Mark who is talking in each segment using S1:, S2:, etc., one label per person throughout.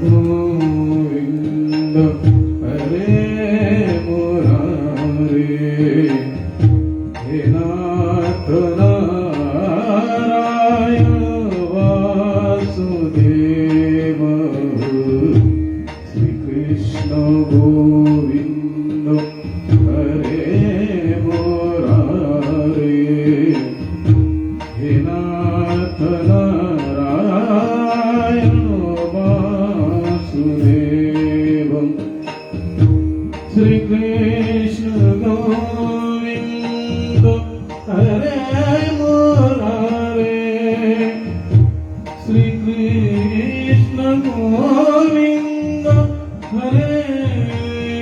S1: गोविंद हरे मुरारे हे नाथ नारायण वासुदेव श्री कृष्ण गोविंद हरे मुरारे हे नाथ नारायण वासुदेव श्री कृष्ण गोविंद हरे मुरारे श्री कृष्ण गोविंद हरे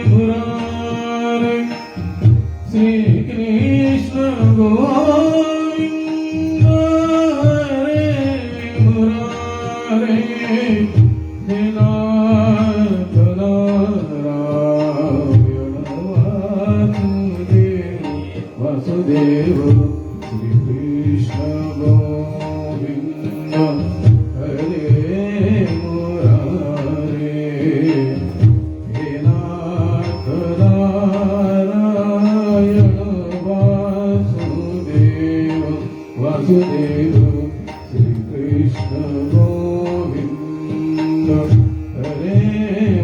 S1: मुरारे श्री कृष्ण गोविंद हरे मुरारे हे नाथ नारायण वासुदेव श्री कृष्ण गोविंद हरे मुरारे हे नाथ नारायण वासुदेव श्री कृष्ण गोविंद हरे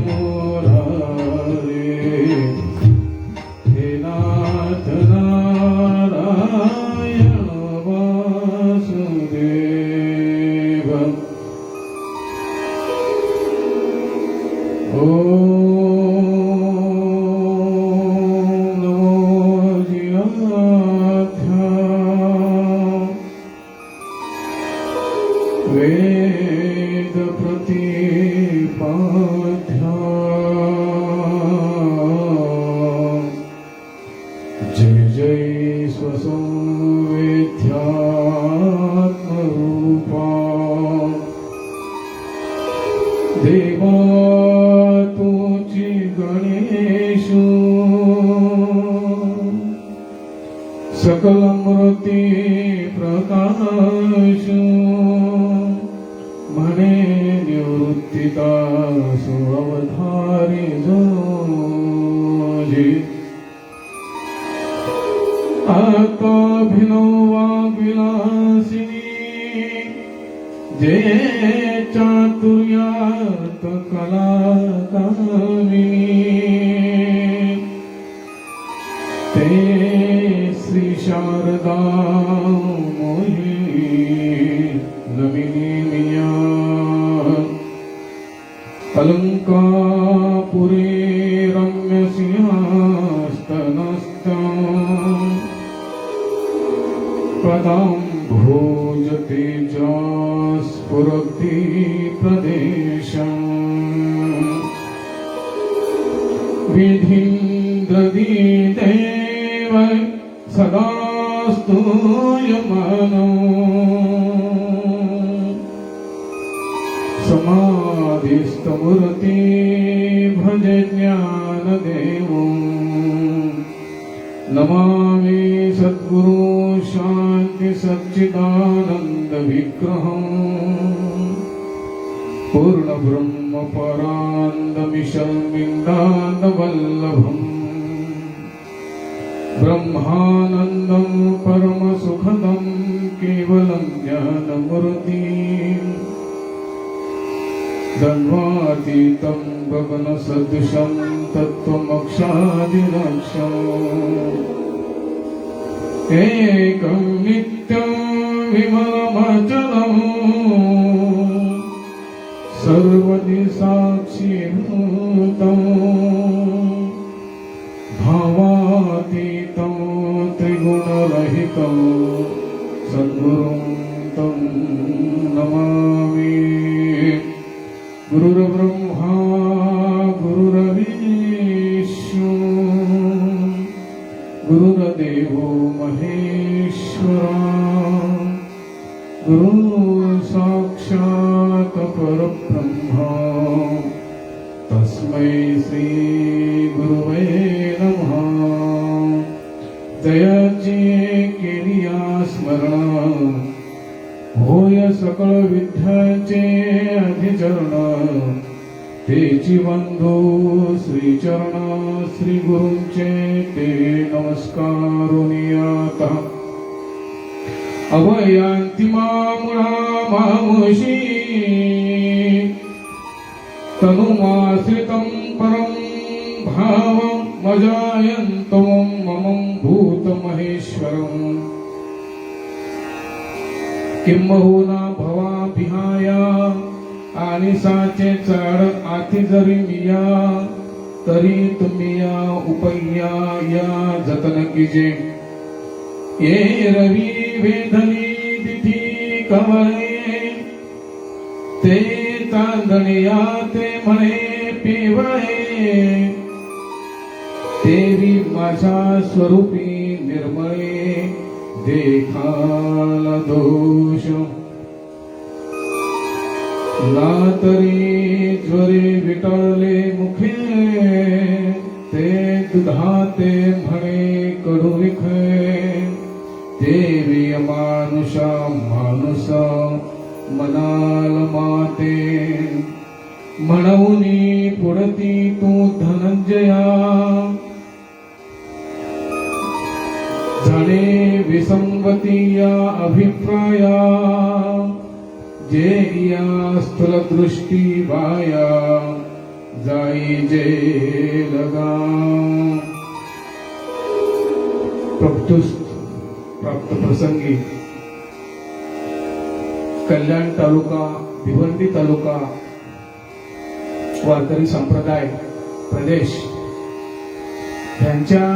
S1: मुरारे हे नाथ नारायण वासुदेव ओम नमो जियाभ्याम् वेद प्रतिपाद्याम् जय जय स्वसंवेद्यात्मरूपा देवा तुझी गणेशु सकल मूर्ती प्रकाशु मने निवृत्तिता सुअवधारी जोजी आत्माभिनवा विलासिनी जे चातुर्यात कलाकारिणी ते श्री शारदा मोहिनी नमिनिया अलंकापुरी रम्य सिंहास्तनस्थम् पदं भोज तेजस्फुरति प्रदेशम् विधीन्द्रदिदेव सदा स्तूयमानो समाधिस्थमूर्ति भजे ज्ञानदेवम् नमामि सद्गुरु शान्ति सच्चिदानन्द विग्रहम् पूर्ण ब्रह्म परान्दमिशर्मिन्दान्द वल्लभम् ब्रह्मानन्दं परम सुखदं केवलं ज्ञानमूर्तिम् दन्वातीतं गगनसदृशं तत्त्वमक्षादिलक्ष्यम् एकं नित्यं विमलमचलम् सर्वदि साक्षीभूतम् भावातीतं त्रिगुणरहितं सद्गुरुं तं नमामि। गुरुर्ब्रह्मा गुरुर्विष्णु गुरुर्देवो महेश्वरा गुरु साक्षात् परब्रह्मा तस्मै श्री गुरुवे नमः। जयाची केलिया स्मरण होय सकळ विद्याचे अधिचरण तेची बंधू श्रीचरण श्री गुरूंचे ते नमस्कारुनियात अभयांतिमा मुळा मामुषी तनुमाश्रितं परं भावं मजायन्तं ममं भूतमहेश्वरम् किंबहुना भवा विहाया आणि साचे चाड आती जरी मिया तरी तुम्ही या उपय्या या जतन कीजे ये रवी वेधली दिठी कवळे ते चांदणिया ते म्हणे पिवळे देवी माझ्या स्वरूपी निर्मळे देखाल दोष लातरी ज्वरे विटळले मुखे ते दुधाते म्हणे कडू विखे देवी मानुषा मानुस मनाल माते म्हणून पुढती तू धनंजया झाले विसंगती या अभिप्राया जे या स्थूल दृष्टी वाया जाई जे लगा प्राप्त प्रसंगी कल्याण तालुका भिवंडी तालुका वारकरी संप्रदाय प्रदेश यांच्या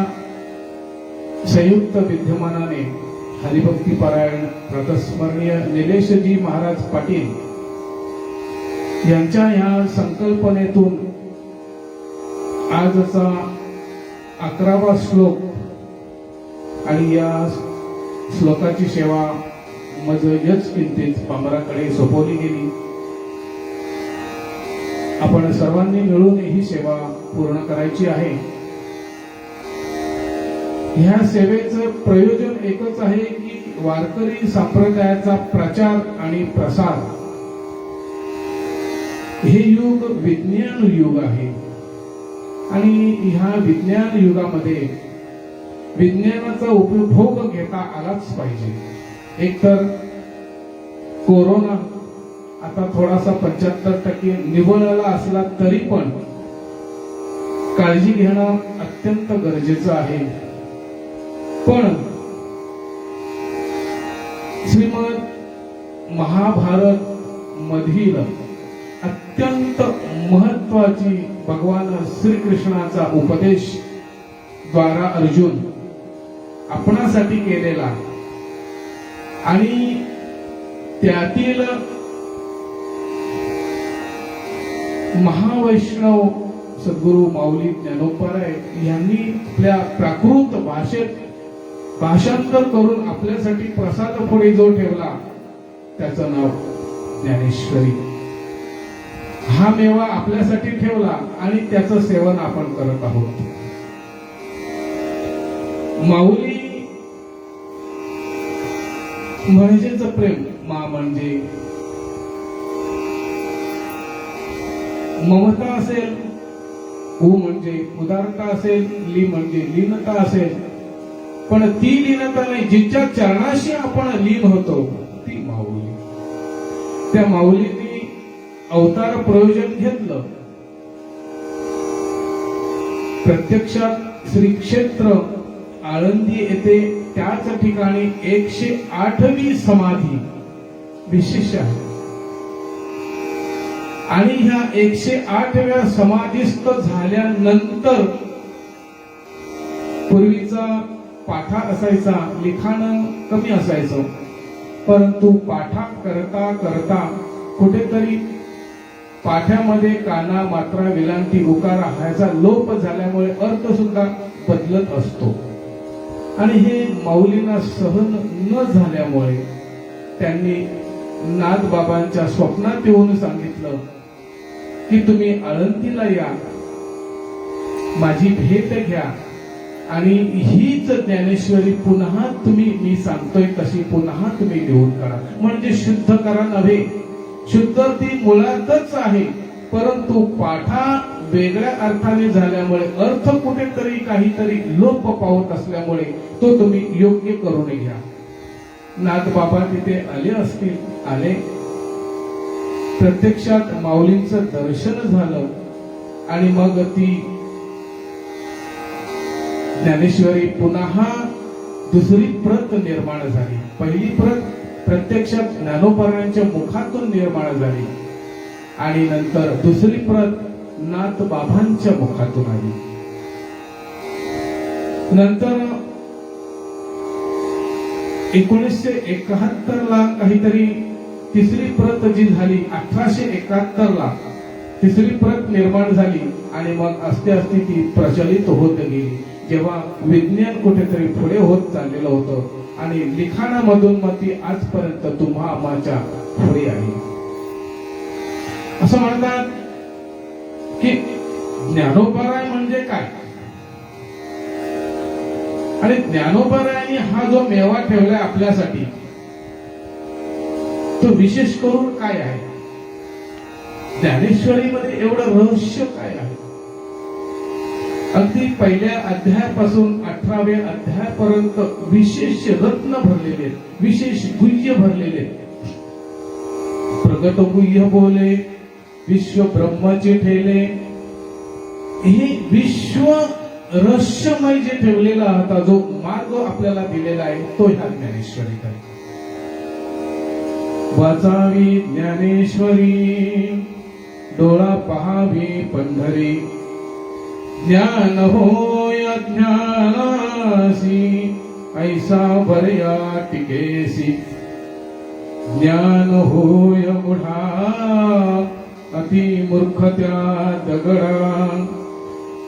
S1: संयुक्त विद्यमानाने हरिभक्ती पारायण प्रतस्मरणीय निलेशजी महाराज पाटील यांच्या या संकल्पनेतून आजचा 11वा श्लोक आणि या श्लोकाची सेवा मजयच किंचित पामराकडे सोपवली गेली. आपण सर्वांनी मिळून ही सेवा पूर्ण करायची आहे. ह्या सेवेचं प्रयोजन एकच आहे की वारकरी संप्रदायाचा प्रचार आणि प्रसार. हे युग विज्ञान युग आहे आणि ह्या विज्ञान युगामध्ये विज्ञानाचा उपभोग घेता आलाच पाहिजे. एकतर कोरोना आता थोडासा 75% निवळला असला तरी पण काळजी घेणं अत्यंत गरजेचं आहे. पण श्रीमद महाभारत मधील अत्यंत महत्वाची भगवान श्रीकृष्णाचा उपदेश द्वारा अर्जुन आपणासाठी केलेला आणि त्यातील महावैष्णव सद्गुरु माऊली ज्ञानोबराय यांनी आपल्या प्राकृत भाषेत भाषांतर करून आपल्यासाठी प्रसाद पुढे जो ठेवला त्याचं नाव ज्ञानेश्वरी. हा मेवा आपल्यासाठी ठेवला आणि त्याचं सेवन आपण करत आहोत. माऊली म्हणजेच प्रेम. मा म्हणजे ममता असेल, उ म्हणजे उदारता असेल, ली म्हणजे लीनता असेल. पण ती लीनता नाही, जिच्या चरणाशी आपण लीन होतो ती माऊली. त्या माऊलीने अवतार प्रयोजन घेतलं. प्रत्यक्षात श्री क्षेत्र आळंदी येथे त्याच ठिकाणी 108वी समाधी विशेष आहे आणि ह्या 108व्या समाधीस्थ झाल्यानंतर पूर्वीचा पाठा असायचा, लिखाण कमी असायचं, परंतु पाठा करता करता कुठेतरी पाठ्यामध्ये काना मात्रा विलांटी उकारा ह्याचा लोप झाल्यामुळे अर्थ सुद्धा बदलत असतो. आणि हे माऊलींना सहन न झाल्यामुळे त्यांनी नाथबाबांच्या स्वप्नात येऊन सांगितलं की तुम्ही आळंदीला या, माझी भेट घ्या आणि हीच ज्ञानेश्वरी पुन्हा तुम्ही मी सांगतोय तशी पुन्हा तुम्ही लिहून करा. म्हणजे शुद्ध करा नव्हे, शुद्ध ती मुळातच आहे परंतु पाठा वेगळ्या अर्थाने झाल्यामुळे अर्थ कुठेतरी काहीतरी लोप पावत असल्यामुळे तो तुम्ही योग्य करून घ्या. नाथबाबा तिथे आले असतील, आले. प्रत्यक्षात माऊलींचं दर्शन झालं आणि मग ती ज्ञानेश्वरी पुन्हा दुसरी प्रत निर्माण झाली. पहिली प्रत प्रत्यक्षात ज्ञानोबारायांच्या मुखातून निर्माण झाली आणि नंतर दुसरी प्रत नाथबाबांच्या मुखातून आली. नंतर 1971 ला काहीतरी तिसरी प्रत जी झाली, 1871 ला तिसरी प्रत निर्माण झाली आणि मग असते असते ती प्रचलित होत गेली. जेव्हा विज्ञान कुठेतरी पुढे होत चाललेलं होतं आणि लिखाणामधून मग ती आजपर्यंत तुम्हा आम्हाच्या पुढे आहे. असं म्हणतात की ज्ञानोबाराय म्हणजे काय आणि ज्ञानोबारायांनी हा जो मेवा ठेवलाय आपल्यासाठी तो विशेष करून काय आहे, ज्ञानेश्वरीमध्ये एवढं रहस्य काय आहे. अगदी पहिल्या अध्यायापासून 18व्या अध्यायापर्यंत विशेष रत्न भरलेले, विशेष गुह्य भरलेले. प्रगट गुह्य बोले विश्व ब्रह्माचे ठेले, हे विश्व रहस्यमय जे ठेवलेला होता, जो मार्ग आपल्याला दिलेला आहे तो ह्या ज्ञानेश्वरीत आहे. वाचावी ज्ञानेश्वरी, डोळा पहावी पंढरी, ज्ञान होय ज्ञानासी, ऐसा बर्या टिकेसी. ज्ञान होय मुढा, अति मूर्ख त्या दगडा,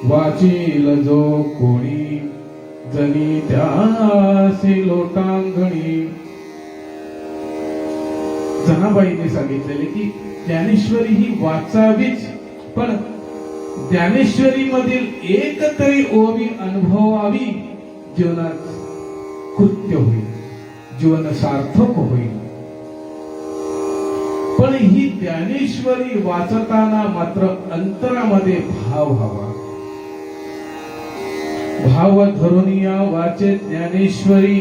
S1: वाचील जो कोणी, जनी त्यासी लोटांगणी. जनाबाईंनी सांगितलेले की ज्ञानेश्वरी ही वाचावीच, पण ज्ञानेश्वरी मधील एक तरी ओवी अनुभवावी, जीवनात कृत्य होईल, जीवन सार्थक होईल. पण ही ज्ञानेश्वरी वाचताना मात्र अंतरामध्ये भाव हवा. भाव धरुनिया वाचे ज्ञानेश्वरी,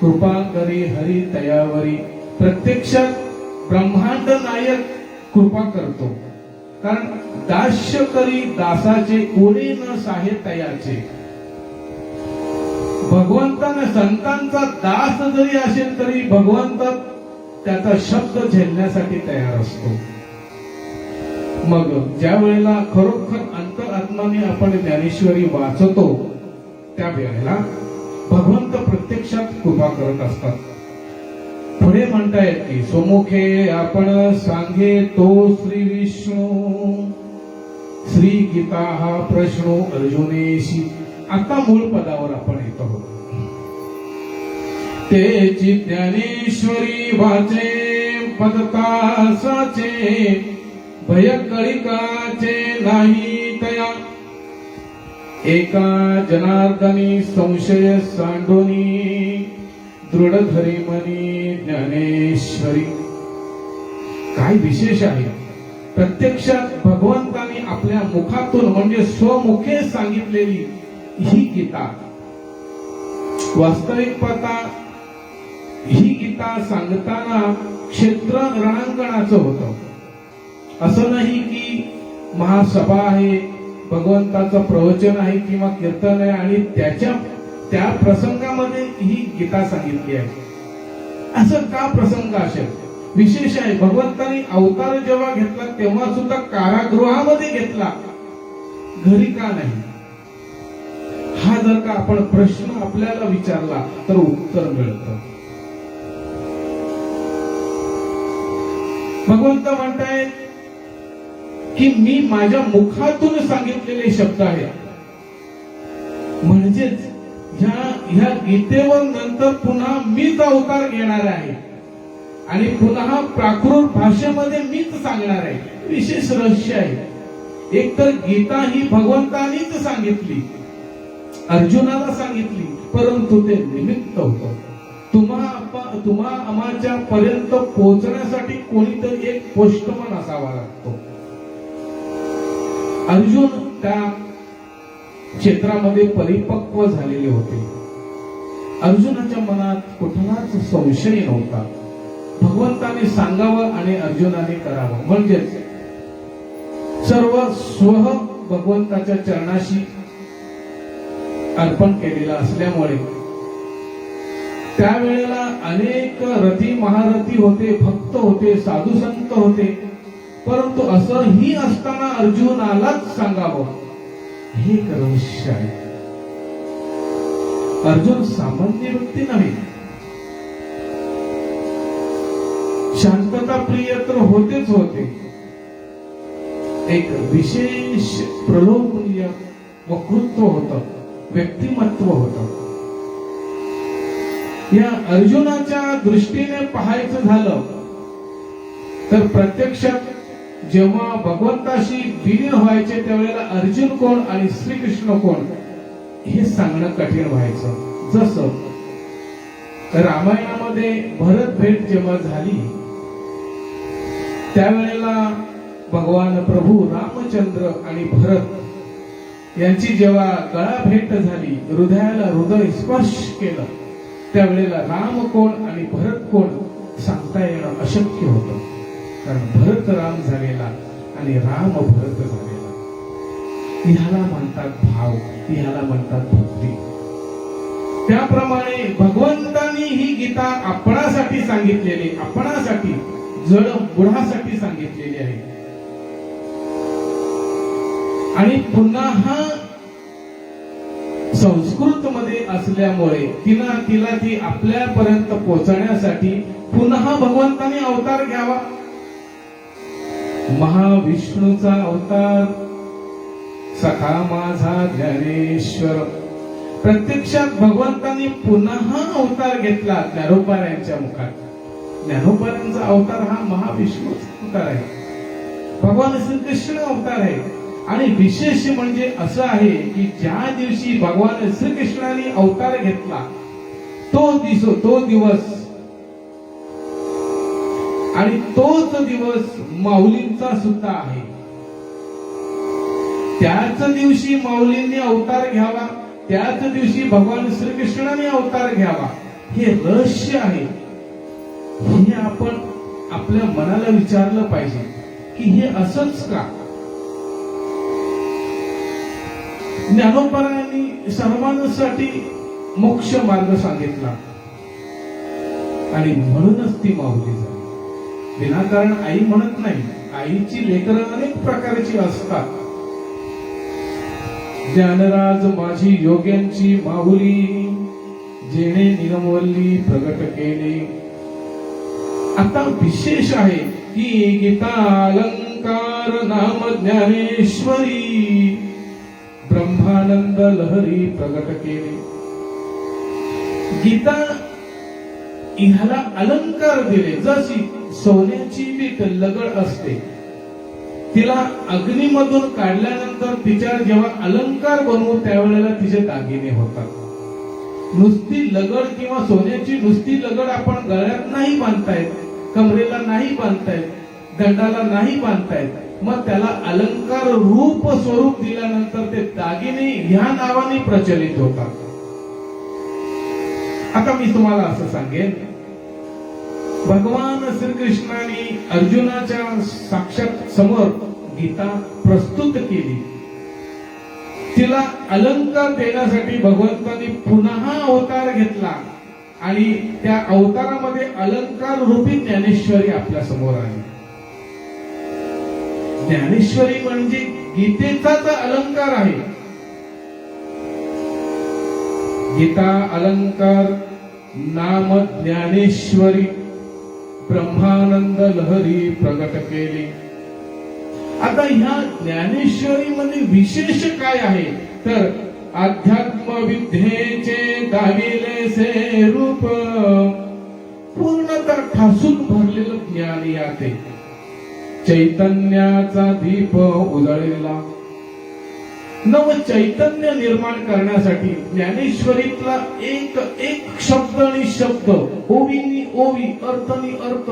S1: कृपा करी हरी तयावरी. प्रत्यक्षात ब्रह्मांड नायक कृपा करतो, कारण दास्य करी दासाचे, कोणी न साहे तयाचे. भगवंताने संतांचा दास जरी असेल तरी भगवंत त्याचा शब्द झेलण्यासाठी तयार असतो. मग ज्या वेळेला खरोखर अंतरात्माने आपण ज्ञानेश्वरी वाचतो त्यावेळेला भगवंत प्रत्यक्षात कृपा करत असतात. पुढे म्हणतायत की स्वमुखे आपण सांगे तो श्री विष्णू, श्री गीता हा प्रश्नो अर्जुनेशी. आता मूळ पदावर आपण येतो आहोत. तेची ज्ञानेश्वरी वाचे पदतासाचे, भय कळिकाचे नाही तया. एका जनार्दनी संशय सांडोनी, दृढ धरी मनी ज्ञानेश्वरी. काय विशेष आहे, प्रत्यक्षात भगवंताने आपल्या मुखातून म्हणजे स्वमुखे सांगितलेली ही गीता. वास्तविक पाहता ही गीता सांगताना क्षेत्र रणांगणाचं होतं. असं नाही की महासभा आहे, भगवंताचं प्रवचन आहे किंवा कीर्तन आहे आणि त्या प्रसंगामध्ये ही गीता सांगितली आहे. असं का प्रसंग असेल, विशेष आहे. भगवंतानी अवतार जेव्हा घेतला तेव्हा सुद्धा कारागृहामध्ये घेतला, घरी का नाही. हा जर का आपण प्रश्न आपल्याला विचारला तर उत्तर मिळतं. भगवंत म्हणतायत की मी माझ्या मुखातून सांगितलेले शब्द आहेत. म्हणजेच ह्या गीतेवर नंतर पुन्हा मीच अवतार घेणार आहे आणि पुन्हा प्राकृत भाषेमध्ये मीच सांगणार आहे. विशेष रहस्य आहे. एकतर गीता ही भगवंतानीच सांगितली, अर्जुनाला सांगितली, परंतु ते निमित्त होतं. तुम्हा आम्हाच्या पर्यंत पोहोचण्यासाठी कोणीतरी एक पोस्टमन असावा लागतो. अर्जुन त्या क्षेत्रामध्ये परिपक्व झालेले होते. अर्जुनाच्या मनात कुठलाच संशय नव्हता. भगवंताने सांगावं आणि अर्जुनाने करावं, म्हणजेच सर्व स्व भगवंताच्या चरणाशी अर्पण केलेलं असल्यामुळे त्यावेळेला अनेक रथी महारथी होते, भक्त होते, साधू संत होते. परंतु असंही असताना अर्जुनालाच सांगावं हे एक रहस्य आहे. अर्जुन सामान्य व्यक्ती नाही, शांतता प्रिय तर होतेच होते, एक विशेष प्रलोभनीय वक्तृत्व होतं, व्यक्तिमत्व होतं. या अर्जुनाच्या दृष्टीने पाहायचं झालं तर प्रत्यक्षात जेव्हा भगवंताशी विलीन व्हायचे त्यावेळेला अर्जुन कोण आणि श्रीकृष्ण कोण हे सांगणं कठीण व्हायचं. जसं रामायणामध्ये भरत भेट जेव्हा झाली त्यावेळेला भगवान प्रभू रामचंद्र आणि भरत यांची जेव्हा गळा भेट झाली, हृदयाला हृदय स्पर्श केलं, त्यावेळेला राम कोण आणि भरत कोण सांगता येणं अशक्य होतं. कारण भरत राम झालेला आणि राम भरत झालेला. ह्याला म्हणतात भाव, ह्याला म्हणतात भक्ती. त्याप्रमाणे भगवंतांनी ही गीता आपणासाठी सांगितलेली, आपणासाठी जड बुडासाठी सांगितलेली आहे. आणि पुन्हा हा संस्कृत मध्ये असल्यामुळे तिला ती आपल्यापर्यंत पोहोचण्यासाठी पुन्हा भगवंताने अवतार घ्यावा. महाविष्णूचा अवतार सखा माझा ज्ञानेश्वर. प्रत्यक्षात भगवंतांनी पुन्हा अवतार घेतला ज्ञानोबारायांच्या मुखात. ज्ञानोबारायांचा अवतार हा महाविष्णूचा अवतार आहे, भगवान श्रीकृष्ण अवतार आहे. आणि विशेष म्हणजे असं आहे की ज्या दिवशी भगवान श्रीकृष्णाने अवतार घेतला तो दिवस आणि तोच दिवस माऊलींचा सुद्धा आहे. त्याच दिवशी माऊलींनी अवतार घ्यावा, त्याच दिवशी भगवान श्रीकृष्णाने अवतार घ्यावा, हे रहस्य आहे. हे आपण आपल्या मनाला विचारलं पाहिजे की हे असंच का. ज्ञानोबारायांनी सर्वांसाठी मोक्ष मार्ग सांगितला आणि म्हणूनच ती माऊली झाली. विनाकारण आई म्हणत नाही, आईची लेकरं अनेक प्रकारची असतात. ज्ञानराज माझी योग्यांची माऊली, जेणे निगमवल्ली प्रगट केले. आता विशेष आहे की गीता अलंकार नाम ज्ञानेश्वरी, ब्रह्मानंद लहरी प्रगट केले. गीता ह्याला अलंकार दिले. जशी सोन्याची वीट लगड असते, तिला अग्नीमधून काढल्यानंतर तिच्यावर जेव्हा अलंकार बनवू त्यावेळेला तिचे दागिने होतात. नुसती लगड किंवा सोन्याची नुसती लगड आपण गळ्यात नाही बांधतायत, कमरेला नाही बांधतायत, दंडाला नाही बांधतायत. मग त्याला अलंकार रूप स्वरूप दिल्यानंतर ते दागिने ह्या नावाने प्रचलित होतात. आता मी तुम्हाला असं सांगेन, भगवान श्रीकृष्णाने अर्जुनाच्या साक्षात समोर गीता प्रस्तुत केली. तिला अलंकार देण्यासाठी भगवंतांनी पुन्हा अवतार घेतला आणि त्या अवतारामध्ये अलंकार रूपी ज्ञानेश्वरी आपल्या समोर आली. ज्ञानेश्वरी म्हणजे गीतेचाच अलंकार आहे. गीता अलंकार नाम ज्ञानेश्वरी, ब्रह्मानंद लहरी प्रगट केली. आता ह्या ज्ञानेश्वरी मध्ये विशेष काय आहे तर अध्यात्म विद्येचे दाविलेसे रूप, पूर्णतः ठासून भरलेलं ज्ञान याते. चैतन्याचा दीप उजळलेला. नव चैतन्य निर्माण करण्यासाठी ज्ञानेश्वरीतला एक एक शब्द आणि शब्द, ओवीनी ओवी, अर्थनी अर्थ,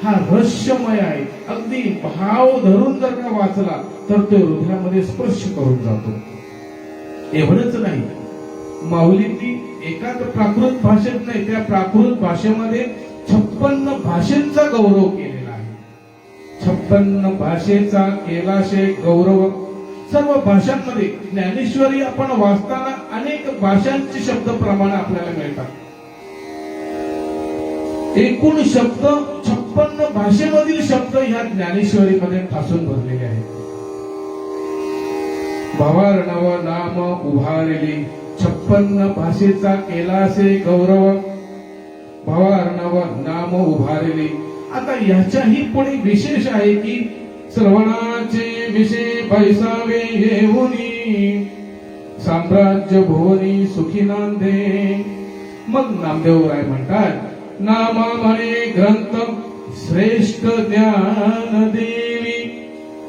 S1: हा रहस्यमय आहे. अगदी भाव धरून जर का वाचला तर तो हृदयामध्ये स्पर्श करून जातो. एवढंच नाही, माऊलींनी एकाच प्राकृत भाषेत नाही, त्या प्राकृत भाषेमध्ये 56 भाषेंचा गौरव केलेला आहे. 56 भाषेचा केलाशे गौरव. सर्व भाषांमध्ये ज्ञानेश्वरी आपण वाचताना अनेक भाषांचे शब्द प्रमाण आपल्याला मिळतात. एकूण शब्द 56 भाषेमधील शब्द ह्या ज्ञानेश्वरीमध्ये ठासून भरलेले आहेत. भवार्णव नाम उभारली, 56 भाषेचा केलासे गौरव. भवार्णव नाम उभारली. आता याच्याही पुढे विशेष आहे की श्रवणाचे विषय बैसावे येऊनी, साम्राज्य भुवनी सुखी नांदे. मग नामदेवराय म्हणतात, नामा म्हणे ग्रंथ श्रेष्ठ ज्ञान देवी,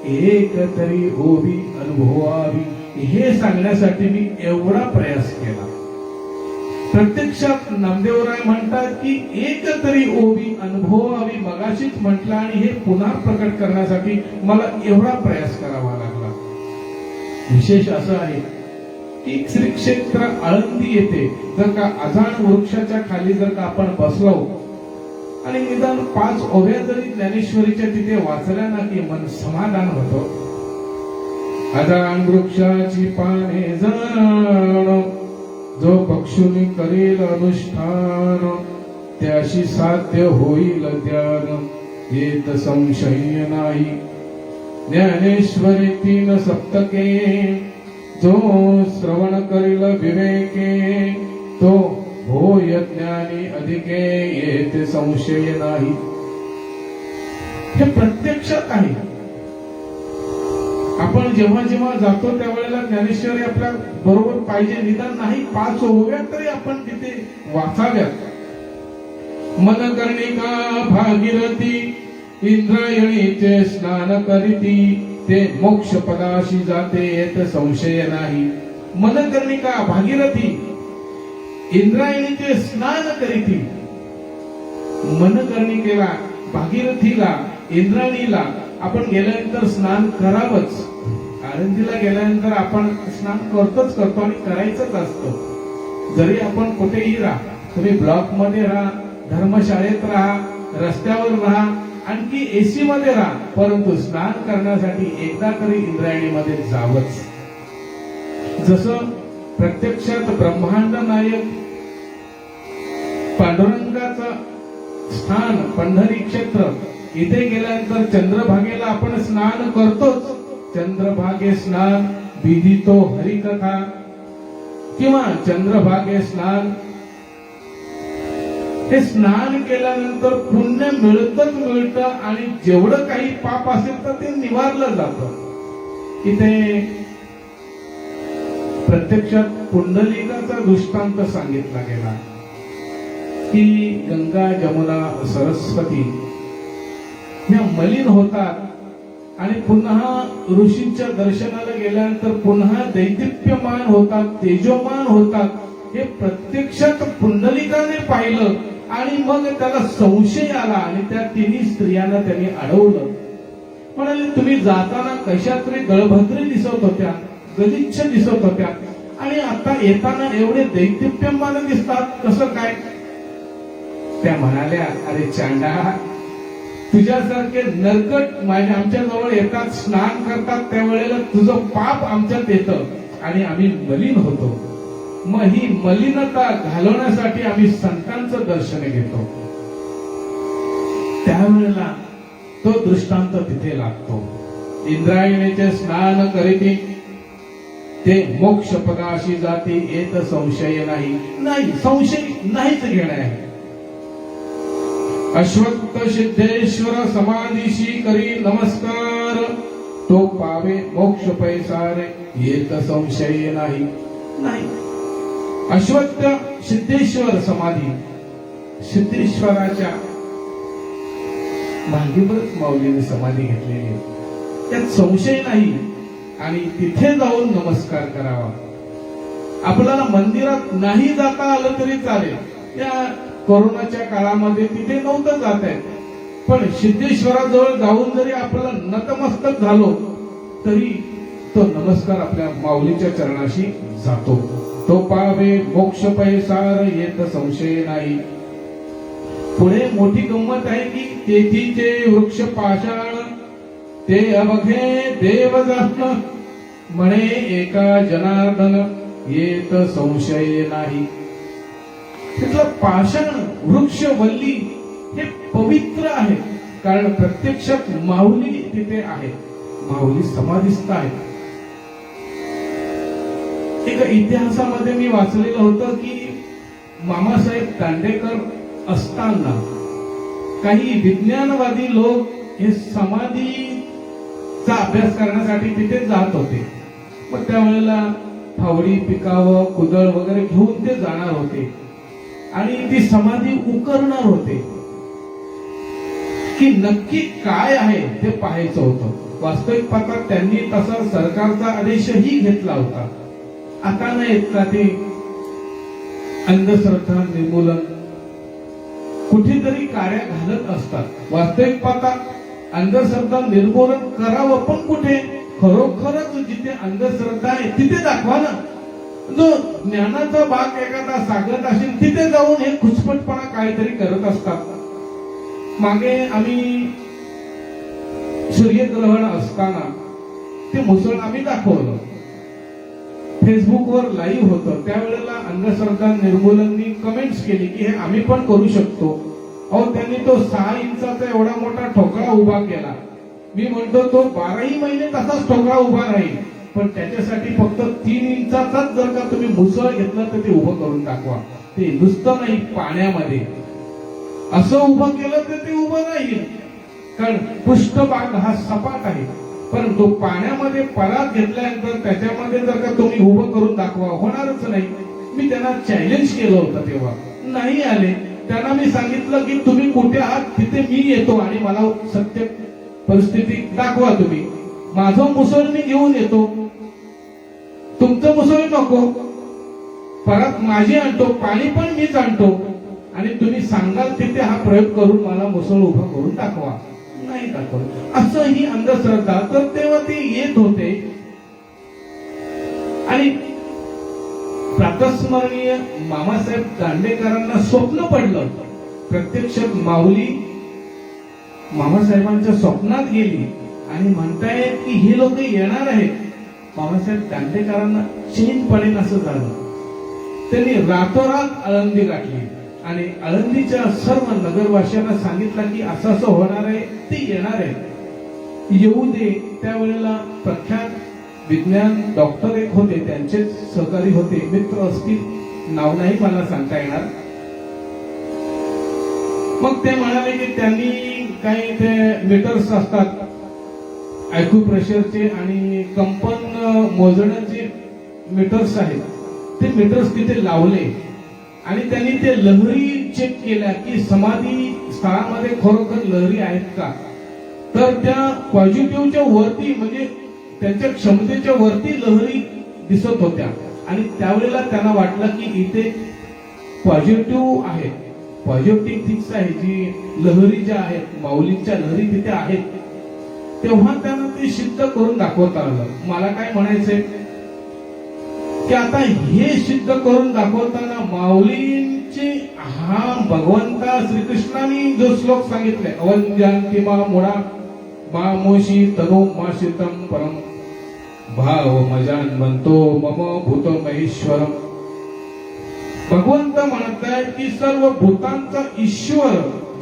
S1: एक तरी ओवी अनुभवावी. हे सांगण्यासाठी मी एवढा प्रयास केला. प्रत्यक्षात नामदेवराय म्हणतात की एक तरी ओवी अनुभवावी मगाशीच म्हटलं, आणि हे पुन्हा प्रकट करण्यासाठी मला एवढा प्रयास करावा लागला. विशेष असं आहे की श्री क्षेत्र आळंदी येथे जर का अजाण वृक्षाच्या खाली जर का आपण बसलो आणि निदान 5 ओव्या जरी ज्ञानेश्वरीच्या तिथे वाचल्या ना की मन समाधान होतो. अजाण वृक्षाची पाने जाण, जो पक्षुनी करेल अनुष्ठान, त्याशी साध्य होईल ध्यान, येत संशय नाही. ज्ञानेश्वरी 3 सप्तके, जो श्रवण करील विवेके, तो होय ज्ञानी अधिके, येते संशय नाही. हे प्रत्यक्षात आहे. आपण जेव्हा जेव्हा जातो त्यावेळेला ज्ञानेश्वरी आपल्या बरोबर पाहिजे. निदान नाही 5 ओव्या तरी आपण तिथे वाचाव्यात. मनकर्णिका भागीरथी, इंद्रायणीचे स्नान करीती, ते मोक्ष पदाशी जाते येत संशय नाही. मनकर्णिका भागीरथी इंद्रायणीचे स्नान करीती. मनकर्णिकेला, भागीरथीला, इंद्रायणीला आपण गेल्यानंतर स्नान करावंच. आळंदीला गेल्यानंतर आपण स्नान करतोच करतो आणि करायचंच असतं. जरी आपण कुठेही राहा, तुम्ही ब्लॉक मध्ये राहा, धर्मशाळेत राहा, रस्त्यावर राहा, आणखी एसी मध्ये राहा, परंतु स्नान करण्यासाठी एकदा तरी इंद्रायणीमध्ये जावंच. जसं प्रत्यक्षात ब्रह्मांड नायक पांडुरंगाचं स्थान पंढरी क्षेत्र, इथे गेल्यानंतर चंद्रभागेला आपण स्नान करतोच. चंद्रभागे स्नान विधितो हरिकथा, किंवा चंद्रभागे स्नान, हे स्नान केल्यानंतर पुण्य मिळतच मिळतं आणि जेवढं काही पाप असेल तर ते निवारलं जातं. इथे प्रत्यक्षात पुंडलिकाचा दृष्टांत सांगितला गेला की गंगा जमुना सरस्वती ह्या मलिन होतात आणि पुन्हा ऋषींच्या दर्शनाला गेल्यानंतर पुन्हा दैदिप्यमान होतात, तेजोमान होतात. हे प्रत्यक्षात पुंडलिकाने पाहिलं आणि मग त्याला संशय आला आणि त्या 3 स्त्रियांना त्यांनी अडवलं. म्हणाले, तुम्ही जाताना कशा तरी दळभद्री दिसत होत्या, गलिच्छ दिसत होत्या, आणि आता येताना एवढे दैदिप्यमान दिसतात, कसं काय? त्या म्हणाल्या, अरे चांडा, तुझ्यासारखे नरकट माझ्या आमच्या जवळ येतात, स्नान करतात, त्यावेळेला तुझं पाप आमच्यात येतं आणि आम्ही मलिन होतो. मग ही मलिनता घालवण्यासाठी आम्ही संतांचं दर्शन घेतो. त्यावेळेला तो दृष्टांत तिथे लागतो. इंद्रायणीचे स्नान करीती, ते मोक्ष पदाशी जाती, येत संशय नाही. नाही, संशय नाहीच घेणं आहे. अश्वत्थ सिद्धेश्वर समाधीशी करी नमस्कार, तो पावे मोक्ष पैसारे, येत संशय नाही. नाही, अश्वत्थ सिद्धेश्वर समाधी, सिद्धेश्वराच्या मांडीवरच माऊलीने समाधी घेतलेली आहे, त्यात संशय नाही. आणि तिथे जाऊन नमस्कार करावा. आपल्याला मंदिरात नाही जाता आलं तरी चालेल. या कोरोनाच्या काळामध्ये तिथे नव्हतं जात आहे, पण सिद्धेश्वराजवळ जाऊन जरी आपल्याला नतमस्तक झालो तरी तो नमस्कार आपल्या माऊलीच्या चरणाशी जातो. तो पावे मोक्ष पैसार येत संशय नाही. पुढे मोठी गंमत आहे की तेथीचे वृक्ष पाषाण ते अवघे देव जाण म्हणे एका जनार्दन येत संशय नाही. तिथलं पाषाण वृक्ष वल्ली हे पवित्र आहे, कारण प्रत्यक्षात माऊली तिथे आहे, माऊली समाधिस्थ आहे. एक इतिहासामध्ये मी वाचलेलं होतं की मामासाहेब दांडेकर असताना काही विज्ञानवादी लोक हे समाधीचा अभ्यास करण्यासाठी तिथे जात होते. मग त्यावेळेला फावडी, पिकावं, कुदळ वगैरे घेऊन ते जाणार होते आणि ती समाधी उकरणार होते की नक्की काय आहे ते पाहायचं होतं. वास्तविक पाहता त्यांनी तसा सरकारचा आदेशही घेतला होता. आता नाही का ते अंधश्रद्धा निर्मूलन कुठेतरी कार्य घालत असतात. वास्तविक पाहता अंधश्रद्धा निर्मूलन करावं पण कुठे, खरोखरच जिथे अंधश्रद्धा आहे तिथे दाखवा ना. जो ज्ञानाचा भाग एखादा सांगत असेल तिथे जाऊन हे खुचपटपणा काहीतरी करत असतात. मागे आम्ही सूर्यग्रहण असताना ते मुसळ आम्ही दाखवलं, फेसबुकवर लाईव्ह होतं. त्यावेळेला अंधश्रद्धा निर्मूलननी कमेंट्स केली की हे आम्ही पण करू शकतो. अहो, त्यांनी तो 6 इंचाचा एवढा मोठा ठोकळा उभा केला. मी म्हणतो तो 12ही महिने तसाच ठोकळा उभा राहील, पण त्याच्यासाठी फक्त 3 इंचाचाच जर का तुम्ही मुसळ घेतला तर ते उभं करून दाखवा. ते नुसतं नाही, पाण्यामध्ये असं उभं केलं तर ते उभं राहील, कारण पृष्ठभाग हा सपाट आहे. परंतु पाण्यामध्ये परात घेतल्यानंतर त्याच्यामध्ये जर का तुम्ही उभं करून दाखवा, होणारच नाही. मी त्यांना चॅलेंज केलं होतं, तेव्हा नाही आले. त्यांना मी सांगितलं की तुम्ही कुठे आहात तिथे मी येतो आणि मला सत्य परिस्थिती दाखवा. तुम्ही माझं मुसळ मी घेऊन येतो, तुमचं मुसळ नको, परत माझी आणतो, पाणी पण मीच आणतो आणि तुम्ही सांगाल तिथे हा प्रयोग करून मला मुसळ उभा करून दाखवा. नाही दाखवत. असं ही अंधश्रद्धा. तर तेव्हा ते येत होते आणि प्रातस्मरणीय मामासाहेब दांडेकरांना स्वप्न पडलं. प्रत्यक्षात माऊली मामासाहेबांच्या स्वप्नात गेली आणि म्हणतायत की हे लोक येणार आहेत. मामासाहेब दांडेकरांना चैन पडेल असं झालं. त्यांनी रातोरात आळंदी गाठली आणि आळंदीच्या सर्व नगरवासियांना सांगितलं की असं असं होणार आहे, ते येणार आहे, येऊ दे. त्यावेळेला प्रख्यात विज्ञान डॉक्टर एक होते, त्यांचे सहकारी होते, मित्र असतील, नाव नाही मला सांगता येणार. मग ते म्हणाले की त्यांनी काही ते मीटर्स असतात ॲक्युप्रेशरचे आणि कंपन मोजण्याचे मीटर्स आहेत, ते मीटर्स तिथे लावले आणि त्यांनी ते लहरी चेक केल्या की समाधी स्थळामध्ये खरोखर लहरी आहेत का. तर त्या पॉझिटिव्हच्या वरती, म्हणजे त्यांच्या क्षमतेच्या वरती लहरी दिसत होत्या आणि त्यावेळेला त्यांना वाटलं की इथे पॉझिटिव्ह आहे, पॉझिटिव्ह थिंग्स आहे, जी लहरी ज्या आहेत, माऊलींच्या लहरी तिथे आहेत. तेव्हा त्यांना ते सिद्ध करून दाखवता आलं. मला काय म्हणायचंय की आता हे सिद्ध करून दाखवताना माऊलींचे हा भगवंता श्रीकृष्णाने जो श्लोक सांगितलाय, अवंजांती मा मुळा मामोशी तनो माशितम परम भाव मजान म्हणतो मम भूत महेश्वरम. भगवंत म्हणताय की सर्व भूतांचा ईश्वर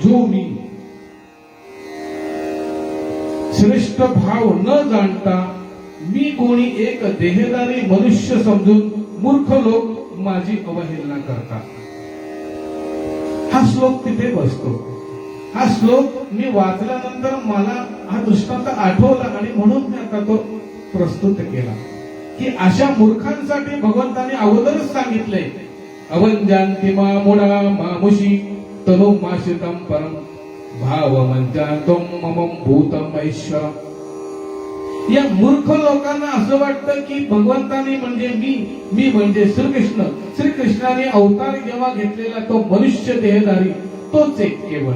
S1: जो मी, श्रेष्ठ भाव न जाणता मी कोणी एक देहदारी मनुष्य समजून मूर्ख लोक माझी अवहेलना करतात. हा श्लोक तिथे बसतो. हा श्लोक मी वाचल्यानंतर मला हा दृष्टांत आठवला आणि म्हणून मी आता तो प्रस्तुत केला की अशा मूर्खांसाठी भगवंताने अगोदरच सांगितलंय, अवंजांती मा मुडा मामुशी तनु माशितम परम भाव मंजातम मम भूतम ऐश्वरम. या मूर्ख लोकांना असं वाटतं की भगवंताने म्हणजे मी म्हणजे श्रीकृष्ण, श्रीकृष्णाने अवतार जेव्हा घेतलेला तो मनुष्य देहधारी तोच एक केवळ.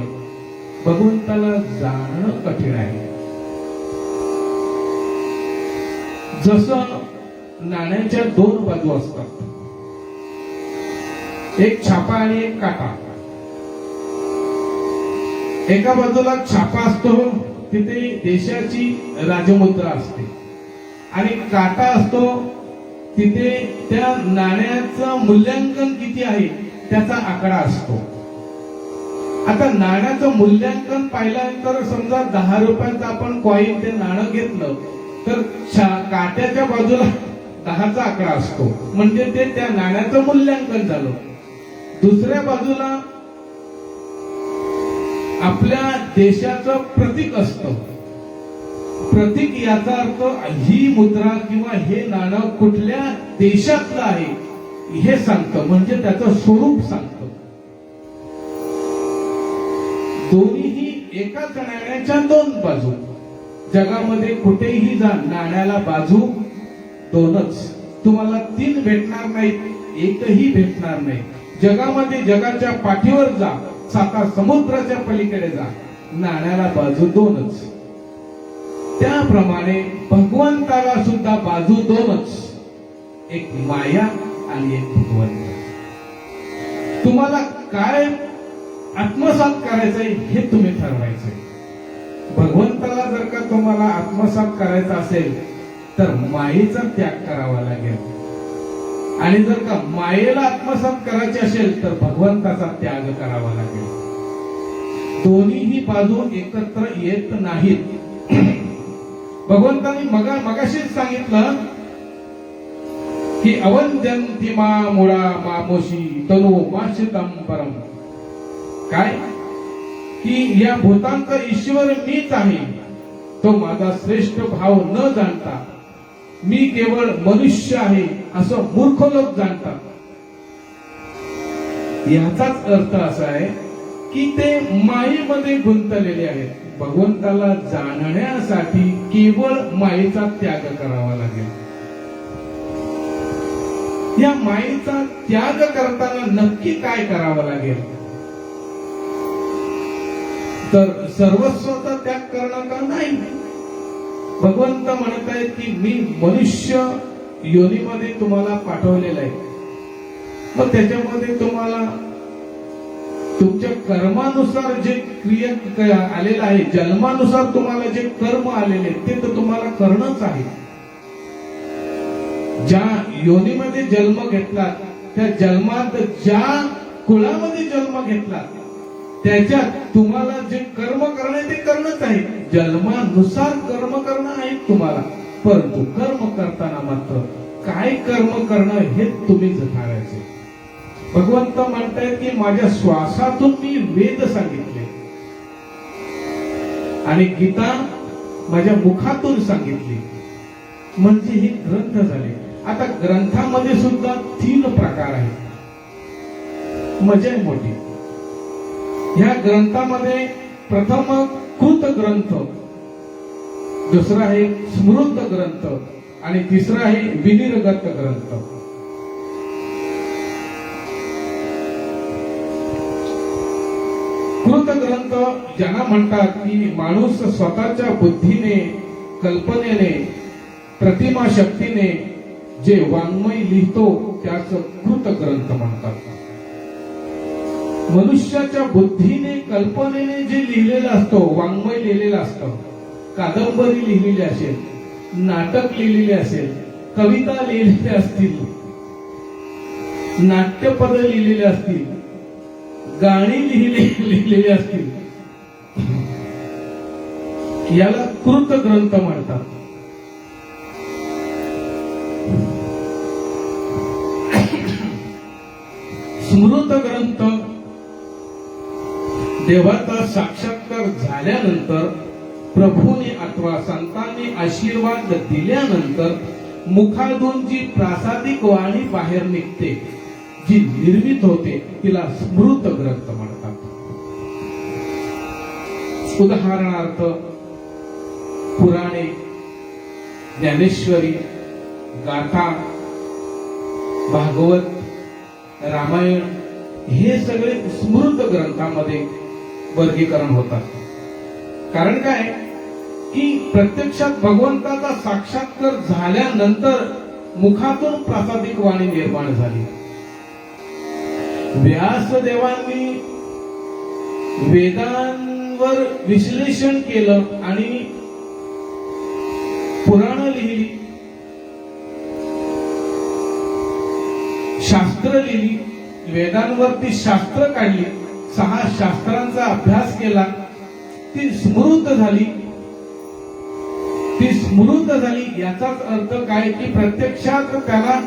S1: भगवंताला जाणणं कठीण आहे. जसं नाण्याच्या दोन बाजू असतात, एक छापा आणि एक काटा. एका बाजूला छापा असतो, तिथे देशाची राजमुद्रा असते, आणि काटा असतो, तिथे त्या नाण्याचं मूल्यांकन किती आहे त्याचा आकडा असतो. आता नाण्याचं मूल्यांकन पाहिल्यानंतर समजा 10 रुपयाचं आपण कॉईन ते नाणं घेतलं तर काट्याच्या बाजूला 10चा आकडा असतो, म्हणजे ते त्या नाण्याचं मूल्यांकन झालं. दुसऱ्या बाजूला आपल्या देशाचं प्रतीक असतं. प्रतीक याचा अर्थ ही मुद्रा किंवा हे नाणं कुठल्या देशातलं आहे हे सांगतं, म्हणजे त्याचं स्वरूप सांगतं. दोन्हीही एकाच नाण्याच्या दोन बाजू. जगामध्ये कुठेही जा, नाण्याला बाजू दोनच. तुम्हाला 3 भेटणार नाहीत, एकही भेटणार नाही. जगामध्ये जगाच्या पाठीवर जा, 7 समुद्राच्या पलीकडे जा, नाण्याला बाजू दोनच. त्याप्रमाणे भगवंताला सुद्धा बाजू दोनच, एक माया आणि एक भगवंत. तुम्हाला काय आत्मसात करायचंय हे तुम्ही ठरवायचंय. भगवंताला जर का तुम्हाला आत्मसात करायचं असेल तर मायेचा त्याग करावा लागेल, आणि जर का मायेला आत्मसात करायचे असेल तर भगवंताचा त्याग करावा लागेल. दोन्हीही बाजू एकत्र येत नाहीत. भगवंतांनी मगाशीच सांगितलं की अवंद्यंती मा मुळा मामोशी तनु माशितम परम. काय की या भूतांचा ईश्वर मीच आहे, तो माझा श्रेष्ठ भाव न जाणता मी केवळ मनुष्य आहे असं मूर्ख लोक जाणतात. याचाच अर्थ असा आहे की ते मायेमध्ये गुंतलेले आहेत. भगवंताला जाणण्यासाठी केवळ मायेचा त्याग करावा लागेल. या मायेचा त्याग करताना नक्की काय करावं लागेल तर सर्वस्वाचा त्याग करणं का नाही. भगवंत म्हणत आहेत की मी मनुष्य योनीमध्ये तुम्हाला पाठवलेलं आहे, मग त्याच्यामध्ये तुम्हाला तुमच्या कर्मानुसार जे क्रिया आलेलं आहे, जन्मानुसार तुम्हाला जे कर्म आलेले ते तर तुम्हाला करणंच आहे. ज्या योनीमध्ये जन्म घेतला, त्या जन्मात ज्या कुळामध्ये जन्म घेतला, त्याच्यात तुम्हाला जे कर्म करणं ते करणंच आहे. जन्मानुसार कर्म करणं आहे तुम्हाला, परंतु कर्म करताना मात्र काय कर्म करणं हे तुम्हीच ठरवायचे. भगवंत म्हणतायत की माझ्या श्वासातून मी वेद सांगितले आणि गीता माझ्या मुखातून सांगितली, म्हणजे हे ग्रंथ झाले. आता ग्रंथामध्ये सुद्धा 3 प्रकार आहेत. मजा आहे मोठी. ह्या ग्रंथामध्ये प्रथम कृत ग्रंथ, दुसरा आहे स्मृत ग्रंथ आणि तिसरा आहे विनिर्गत ग्रंथ. कृत ग्रंथ ज्यांना म्हणतात की माणूस स्वतःच्या बुद्धीने, कल्पनेने, प्रतिमा शक्तीने जे वाङ्मय लिहितो त्याच कृत ग्रंथ म्हणतात. मनुष्याच्या बुद्धीने, कल्पनेने जे लिहिलेलं असतो, वाङ्मय लिहिलेलं असतं, कादंबरी लिहिलेली असेल, नाटक लिहिलेले असेल, कविता लिहिलेल्या असतील, नाट्यपद लिहिलेले असतील, गाणी लिहिलेली असतील, याला कृत ग्रंथ म्हणतात. स्मृत ग्रंथ देवाचा साक्षात्कार झाल्यानंतर, प्रभूने अथवा संतांनी आशीर्वाद दिल्यानंतर मुखातून जी प्रासादिक वाणी बाहेर निघते, जी निर्मित होते, तिला स्मृत ग्रंथ म्हणतात. उदाहरणार्थ पुराणे, ज्ञानेश्वरी, गाथा, भागवत, रामायण हे सगळे स्मृत ग्रंथामध्ये वर्गीकरण होतात. कारण काय की प्रत्यक्षात भगवंताचा साक्षात्कार झाल्यानंतर मुखातून प्रासादिक वाणी निर्माण झाली. व्यासदेवांनी वेदांवर विश्लेषण केलं आणि पुराण लिहिली, शास्त्र लिहिली, वेदांवरती शास्त्र काढली, 6 शास्त्रांचा अभ्यास केला, ती स्मृत झाली. ती स्मृत झाली याचाच अर्थ काय की प्रत्यक्षात त्याला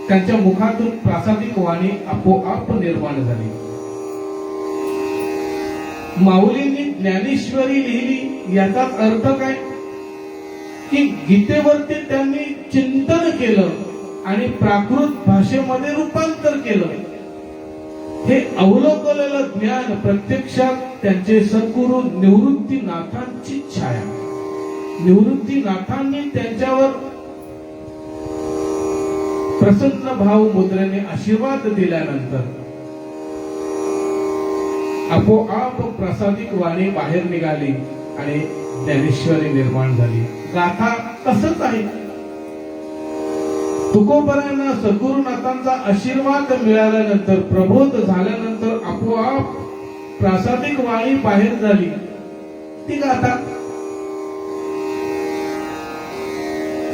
S1: त्यांच्या मुखातून प्रासादिक वाणी आपोआप निर्माण झाली. माऊलींनी ज्ञानेश्वरी लिहिली याचाच अर्थ काय की गीतेवरती त्यांनी चिंतन केलं आणि प्राकृत भाषेमध्ये रूपांतर केलं. हे अवलोकलेलं ज्ञान प्रत्यक्षात त्यांचे सद्गुरू निवृत्तीनाथांची छाया. निवृत्तीनाथांनी त्यांच्यावर प्रसन्न भाव मुद्रेने आशीर्वाद दिल्यानंतर आपोआप प्रासादिक वाणी बाहेर निघाली आणि ज्ञानेश्वरी निर्माण झाली. गाथा तसंच आहे. तुकोबरायांना सद्गुरुनाथांचा आशीर्वाद मिळाल्यानंतर, प्रबोध झाल्यानंतर आपोआप प्रासादिक वाणी बाहेर झाली. ती गाथा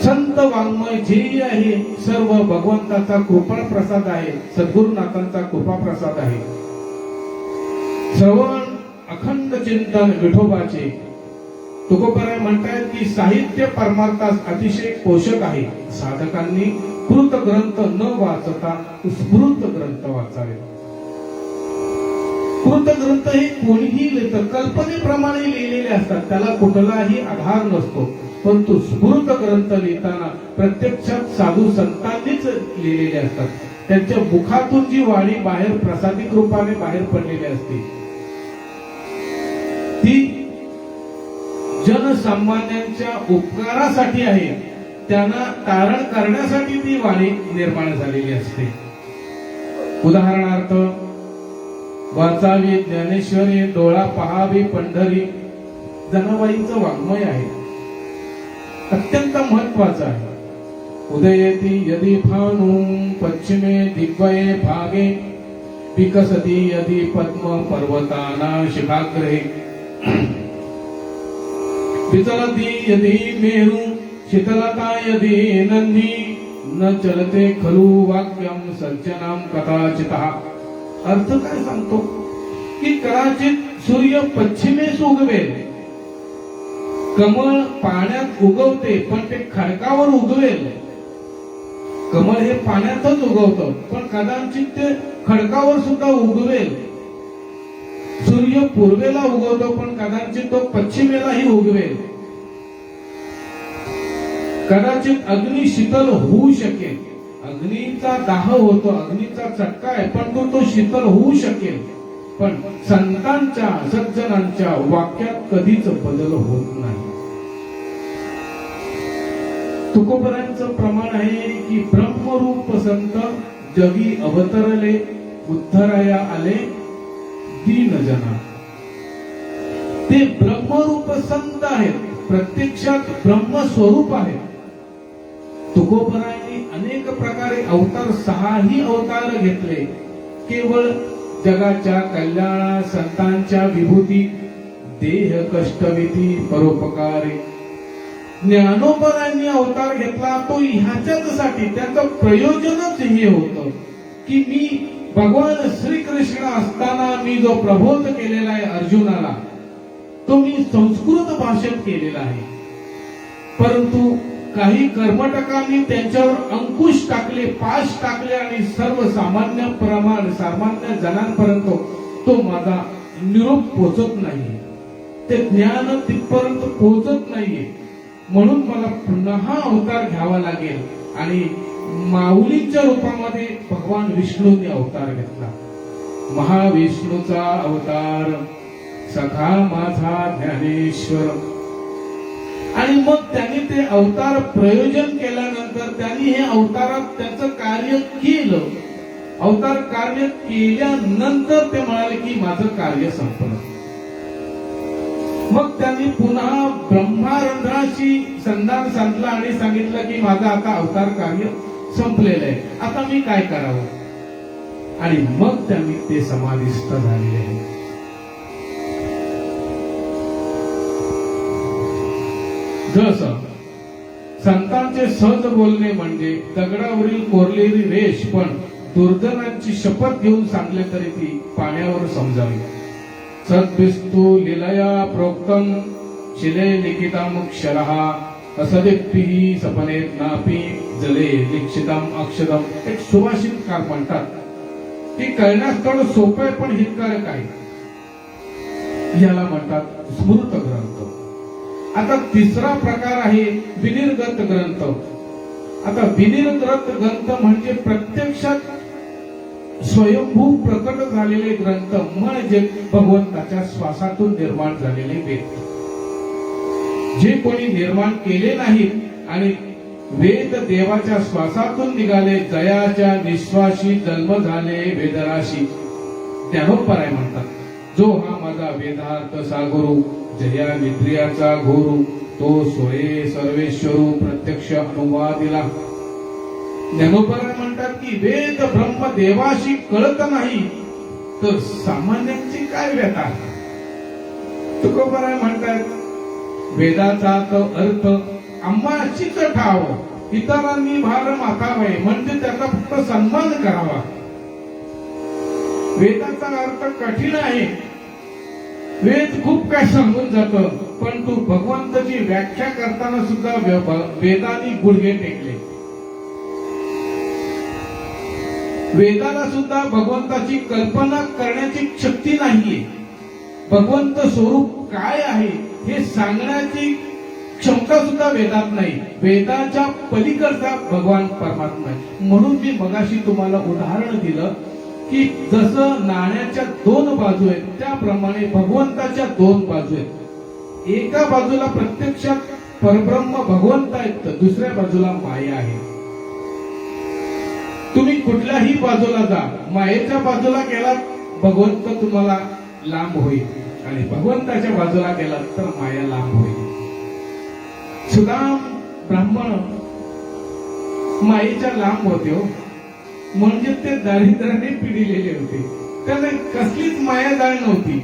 S1: संत वाङ्मय जे आहे सर्व भगवंताचा कृपा प्रसाद आहे, सद्गुरुनाथांचा कृपा प्रसाद आहे. श्रवण अखंड चिंतन विठोबाचे. तुकोबराय म्हणतात की साहित्य परमार्थास अतिशय पोषक आहे. साधकांनी कृत ग्रंथ न वाचता स्मृत ग्रंथ वाचावे. कृत ग्रंथ हे कोणीही लिहितं, कल्पनेप्रमाणे लिहिलेले असतात, त्याला कुठलाही आधार नसतो. परंतु स्मृत ग्रंथ लिहिताना प्रत्यक्षात साधू संतांनीच लिहिलेले असतात. त्यांच्या मुखातून जी वाणी बाहेर प्रसादिक रूपाने बाहेर पडलेली असते ती जनसामान्यांच्या उपकारासाठी आहे. त्यांना तारण करण्यासाठी ती वाणी निर्माण झालेली असते. उदाहरणार्थ, वाचावी ज्ञानेश्वरी, डोळा पहावी पंढरी, जनाबाईंचं वाङ्मय आहे, अत्यंत महत्वाचं आहे. उदयेती यदि भानु पश्चिमे दिग्वये भागे, विकसती यदि पद्म पर्वताना शिखाग्रे, विचलती यदि मेरु शीतलता यदि नंदी, न चलते खलु वाक्यम सज्जनाम कदाचितः. अर्थ काय सांगतो की कदाचित सूर्य पश्चिमेस उगवेल, कमळ पाण्यात उगवते पण ते खडकावर उगवेल. कमळ हे पाण्यातच उगवतं पण कदाचित ते खडकावर सुद्धा उगवेल. सूर्य पूर्वेला उगवतो पण कदाचित तो पश्चिमेलाही उगवेल. कदाचित अग्नी शीतल होऊ शकेल, अग्नीचा दाह होतो, अग्नीचा चटका आहे पण तो शीतल होऊ शकेल. पण संतांच्या सज्जनांच्या वाक्यात कधीच बदल होत नाही. तुकोबरांचं प्रमाण आहे की ब्रह्मरूप संत जगी अवतरले, उद्धराया आले दीन जना. ते ब्रह्मरूप संत आहेत, प्रत्यक्षात ब्रह्मस्वरूप आहेत. तुकोबरायांनी अनेक प्रकारे अवतार, 6ही अवतार घेतले. केवळ जगाच्या कल्याणा, संतांच्या विभूती, देह कष्टविधी, परोपकारी. ज्ञानोबरायांनी अवतार घेतला तो ह्याच्यासाठी, त्याचं प्रयोजनच हे होतं की मी भगवान श्रीकृष्ण असताना मी जो प्रबोध केलेला आहे अर्जुनाला, तो मी संस्कृत भाषेत केलेला आहे. परंतु काही कर्मटकांनी त्यांच्यावर अंकुश टाकले, पाश टाकले आणि सर्वसामान्य सामान्य जणांपर्यंत तो माझा निरोप पोहोचत नाही, ते ज्ञान तिथपर्यंत पोहोचत नाहीये. म्हणून मला पुन्हा अवतार घ्यावा लागेल. आणि माऊलीच्या रूपामध्ये भगवान विष्णूंनी अवतार घेतला. महाविष्णूचा अवतार सखा माझा ज्ञानेश्वर. आणि मग त्यांनी ते अवतार प्रयोजन केल्यानंतर त्यांनी हे अवतारात त्याचं कार्य केलं. अवतार कार्य केल्यानंतर ते म्हणाले की माझं कार्य संपलं. मग त्यांनी पुन्हा ब्रह्मारंध्राशी संधान साधलं आणि सांगितलं की माझं आता अवतार कार्य संपलेलं आहे, आता मी काय करावं. आणि मग त्यांनी ते समाधिस्थ झालेले आहे. जसं संतांचे सहज बोलणे म्हणजे दगडावरील कोरलेली रेष पण दुर्जनांची शपथ घेऊन सांगले तरी ती पाण्यावर समजावी. सद्भिस्तु लीलया प्रोक्तम शिले लिखितमक्षरः असदिप्तिः सपनेनापि जले लिखितम अक्षरम. एक सुभाषितकार म्हणतात की कळण्यास थोडं सोपं आहे पण हितकारक आहे. याला म्हणतात स्मृत ग्रंथ. आता तिसरा प्रकार आहे विनिर्गत ग्रंथ. आता विनिर्गत ग्रंथ म्हणजे प्रत्यक्षात स्वयंभू प्रकट झालेले ग्रंथ म्हणजे भगवंताच्या श्वासातून निर्माण झालेले वेद. जे कोणी निर्माण केले नाहीत आणि वेद देवाच्या श्वासातून निघाले, जयाच्या निश्वासी जन्म झाले वेदराशी. ज्ञानोपराय म्हणतात जो हा माझा वेदार्थ सागुरु जया निद्रियाचा गुरु तो सोये सर्वेश्वरू प्रत्यक्ष अनुवादिला. ज्ञानोपराय म्हणतात की वेद ब्रह्म देवाशी कळत नाही तर सामान्यांची काय व्यथा. तुकोबराय म्हणतात वेदाचा अर्थ आम्हाशीच ठाव, इतरांनी भार माथावे म्हणजे त्याचा फक्त सन्मान करावा. वेदाचा अर्थ कठीण आहे. वेद खूप काय सांगून जातं पण तू भगवंताची व्याख्या करताना सुद्धा वेदांनी गुडघे टेकले. वेदाला सुद्धा भगवंताची कल्पना करण्याची शक्ती नाहीये. भगवंत स्वरूप काय आहे हे सांगण्याची क्षमता सुद्धा वेदात नाही. वेदाच्या पलीकडचा भगवान परमात्मा आहे. म्हणून मी मगाशी तुम्हाला उदाहरण दिलं की जसं नाण्याच्या दोन बाजू आहेत त्याप्रमाणे भगवंताच्या दोन बाजू आहेत. एका बाजूला प्रत्यक्षात परब्रह्म भगवंत आहेत तर दुसऱ्या बाजूला माया आहे. तुम्ही कुठल्याही बाजूला जा, मायेच्या बाजूला गेलात भगवंत तुम्हाला लांब होईल आणि भगवंताच्या बाजूला गेलात तर माया लांब होईल. सुदाम ब्राह्मण मायेच्या लांब होते हो, म्हणजे ते दारिद्र्याने पिढिलेले होते. त्यांना कसलीच माया जाळ नव्हती.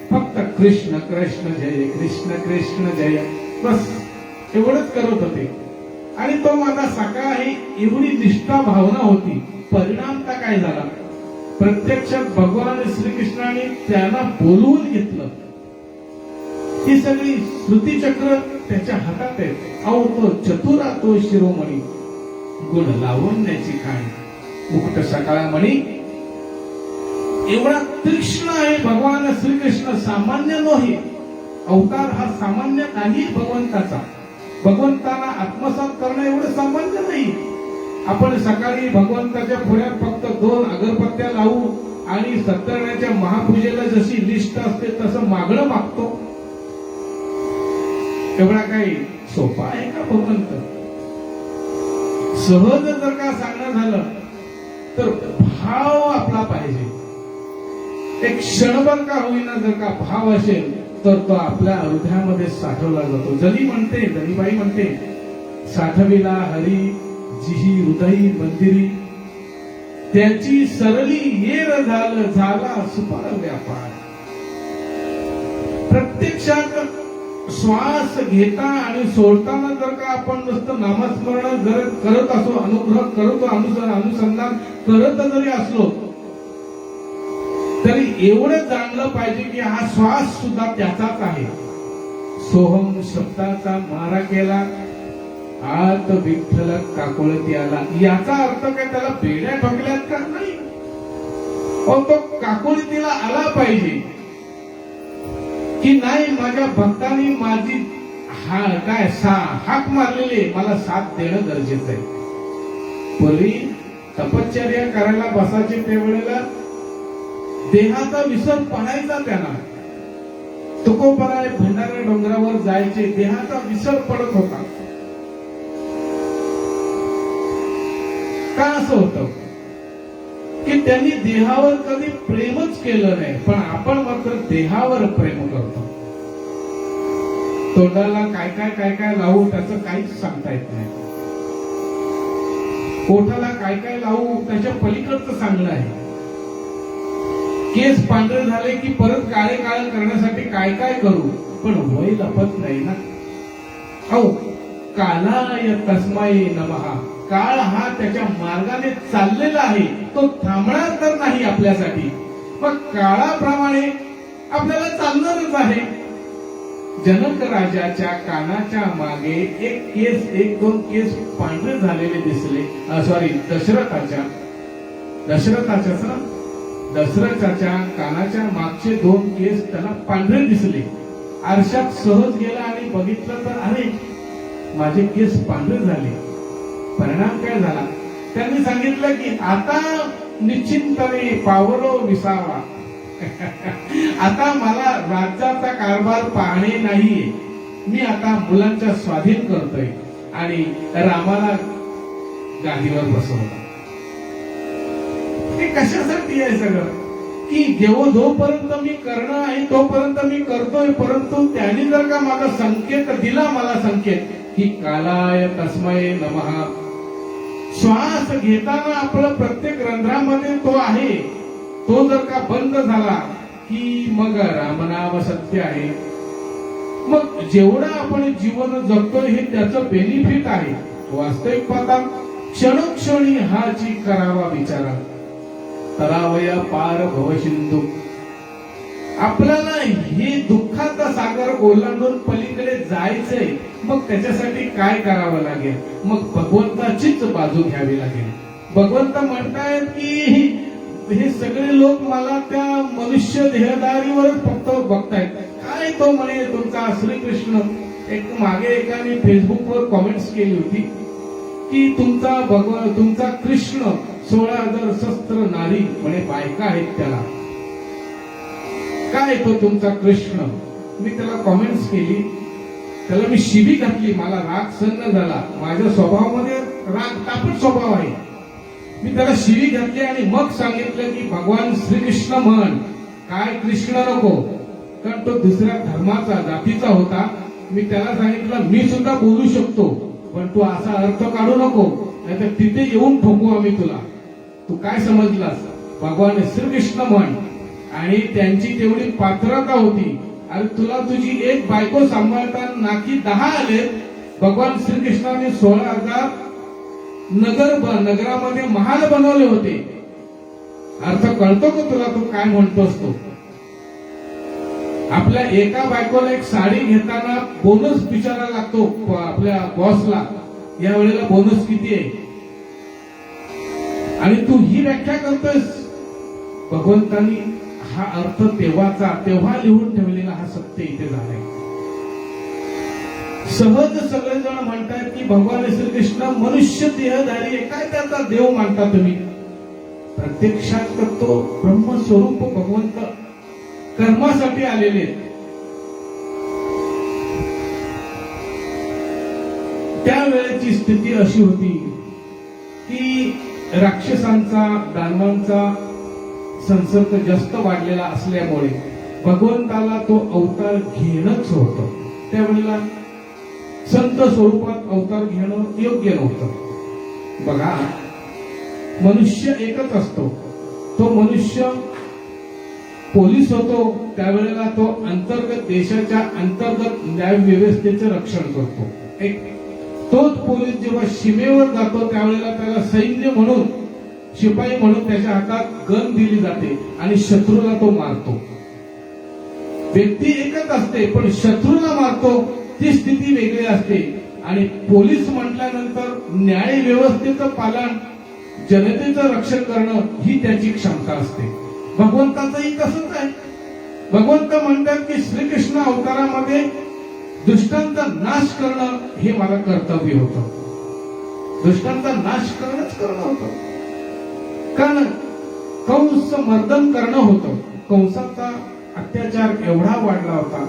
S1: फक्त कृष्ण कृष्ण जय कृष्ण कृष्ण जय बस एवढंच करत होते. आणि तो माझा सखा आहे एवढी निष्ठा भावना होती. परिणामता काय झाला, प्रत्यक्षात भगवान श्रीकृष्णाने त्यांना बोलवून घेतलं. ही सगळी स्मृतिचक्र त्याच्या हातात आहे. अहो तो चतुरा तो शिरोमणी गुण लावण्याची खाण मुकुट सकाळमणी. एवढा तीक्ष्ण आहे भगवान श्रीकृष्ण, सामान्य नाही. अवतार हा सामान्य नाही भगवंताचा. भगवंताला आत्मसात करणं एवढं सामान्य नाही. आपण सकाळी भगवंताच्या पुढ्यात फक्त 2 अगरबत्त्या लावू आणि सत्यनारायणाच्या महापूजेला जशी लिस्ट असते तसं मागणं मागतो. एवढा काही सोपा आहे का भगवंत? सहज जर का सांगणं झालं तर भाव आपला पाहिजे. एक क्षणभर का होईना जर का भाव असेल तर तो आपल्या हृदयामध्ये साठवला जातो. जनीबाई म्हणते साठविला हरी जिही हृदयी मंदिरी त्याची सरली येर झाला सुपार व्यापार. प्रत्यक्षात श्वास घेता आणि सोडताना जर का आपण नुसतं नामस्मरण जर करत असो, अनुग्रह करतो, अनुसंधान करत जरी असलो तरी एवढं जाणलं पाहिजे की हा श्वास सुद्धा त्याचाच आहे. सोहम शब्दाचा मारा केला आत विठ्ठल काकुळती आला. याचा अर्थ काय त्याला बेड्या ठोकल्यात का? नाही. तो काकुळतीला आला पाहिजे की नाही माझ्या भक्तांनी माझी हाक मारलेली मला साथ देणं गरजेचं आहे. पूर्वी तपश्चर्या करायला बसायचे त्यावेळेला देहाचा विसर पडायचा त्यांना. तुकोबराय भंडारा डोंगरावर जायचे, देहाचा विसर पडत होता. का असं होतं की त्यांनी देहावर कधी प्रेमच केलं नाही, पण आपण मात्र देहावर प्रेम करतो. तोंडाला काय काय काय काय लावू त्याचं काहीच सांगता येत नाही. ओठाला काय काय लावू त्याच्या पलीकडचं चांगलं आहे. केस पांढरे झाले की परत काळे काळे करण्यासाठी काय काय करू, पण वय लपत नाही ना. अहो, कालाय तस्मै नमः. काळ हा त्याच्या मार्गाने चाललेला आहे, तो थांबणार तर नाही आपल्यासाठी. मग काळाप्रमाणे आपल्याला चालणारच आहे. जनक राजाच्या कानाच्या मागे एक दोन केस पांढरे झालेले दिसले. सॉरी, दशरथाच्या कानाच्या मागचे 2 केस त्याला पांढरे दिसले. आरशात सहज गेला आणि बघितलं तर अरे माझे केस पांढरे झाले. परिणाम काय झाला? त्यांनी सांगितलं की आता निश्चिंतपणे पावलो विसावा. आता मला राज्याचा कारभार पाहणे नाहीये, मी आता मुलांच्या स्वाधीन करतोय. आणि रामाला गादीवर बसवलं. हे कशासाठी आहे सगळं? की जोपर्यंत मी करणं आहे तोपर्यंत मी करतोय, परंतु त्यांनी जर का माझा संकेत दिला, मला संकेत की कालाय तस्मै नमः. श्वास घेताना आपलं प्रत्येक रंध्रामध्ये तो आहे, तो जर का बंद झाला की मग रामनाम सत्य आहे. मग जेवढं आपण जीवन जगतोय हे त्याचं बेनिफिट आहे. वास्तविक पाहता क्षणोक्षणी हाची करावा विचारा. तरावया पार भवसिंधू. आपल्याला हे दुःखाचा सागर ओलांडून पलीकडे जायचंय, मग त्याच्यासाठी काय करावं लागेल? मग भगवंताचीच बाजू घ्यावी लागेल. भगवंत म्हणतायत की हे सगळे लोक मला त्या मनुष्य देहदारीवरच फक्त बघतायत. काय तो म्हणे तुमचा श्रीकृष्ण. मागे एकाने फेसबुकवर कॉमेंट्स केली होती की तुमचा कृष्ण 16,000 शस्त्र नारी म्हणे बायका आहेत त्याला. काय तो तुमचा कृष्ण? मी त्याला कॉमेंट्स केली, त्याला मी शिबी घातली. मला राग सन्न झाला. माझ्या स्वभावामध्ये राग तापट स्वभाव आहे. मी त्याला शिवी घातली आणि मग सांगितलं की भगवान श्रीकृष्ण म्हण, काय कृष्ण नको, कारण तो दुसऱ्या धर्माचा जातीचा होता. मी त्याला सांगितलं मी सुद्धा बोलू शकतो, पण तू असा अर्थ काढू नको, नाहीतर तिथे येऊन ठोकू आम्ही तुला. तू काय समजलास? भगवान श्रीकृष्ण म्हण. आणि त्यांची तेवढी पात्रता होती. अरे तुला तुझी एक बायको सांभाळताना नाकी 10 आले. भगवान श्रीकृष्णाने 16,000 नगरामध्ये महाल बनवले होते. अर्थ कळतो का तुला? तू काय म्हणतोस? तो आपल्या एका बायकोला एक साडी घेताना बोनस विचारायला लागतो आपल्या बॉसला, या वेळेला बोनस किती आहे, आणि तू ही व्याख्या करतोस. भगवंतानी हा अर्थ तेव्हा लिहून ठेवलेला हा सत्य इथे झालाय. सहज सगळेजण म्हणतात की भगवान श्रीकृष्ण मनुष्य देहधारी आहे. काय त्याचा देव मानता तुम्ही? प्रत्यक्षात तो ब्रह्मस्वरूप भगवंत कर्मासाठी आलेले. त्यावेळेची स्थिती अशी होती की राक्षसांचा दानवांचा संसर्ग जास्त वाढलेला असल्यामुळे भगवंताला तो अवतार घेणंच होतं. त्यावेळेला संत स्वरूपात अवतार घेणं योग्य नव्हतं. बघा, मनुष्य एकच असतो. तो मनुष्य पोलीस होतो, त्यावेळेला तो अंतर्गत देशाच्या अंतर्गत न्याय व्यवस्थेचे रक्षण करतो. तोच पोलीस जेव्हा सीमेवर जातो त्यावेळेला त्याला सैन्य म्हणून, शिपाई म्हणून त्याच्या हातात गन दिली जाते आणि शत्रूला तो मारतो. व्यक्ती एकच असते, पण शत्रूला मारतो ती स्थिती वेगळी असते. आणि पोलीस म्हटल्यानंतर न्याय व्यवस्थेचं पालन, जनतेचं रक्षण करणं ही त्याची क्षमता असते. भगवंताचंही तसंच आहे. भगवंत म्हणतात की श्रीकृष्ण अवतारामध्ये दुष्टांचा नाश करणं हे मला कर्तव्य होतं. दुष्टांचा नाश करणं होतं, कारण कंस मर्दन करणं होतं. कंसाचा अत्याचार एवढा वाढला होता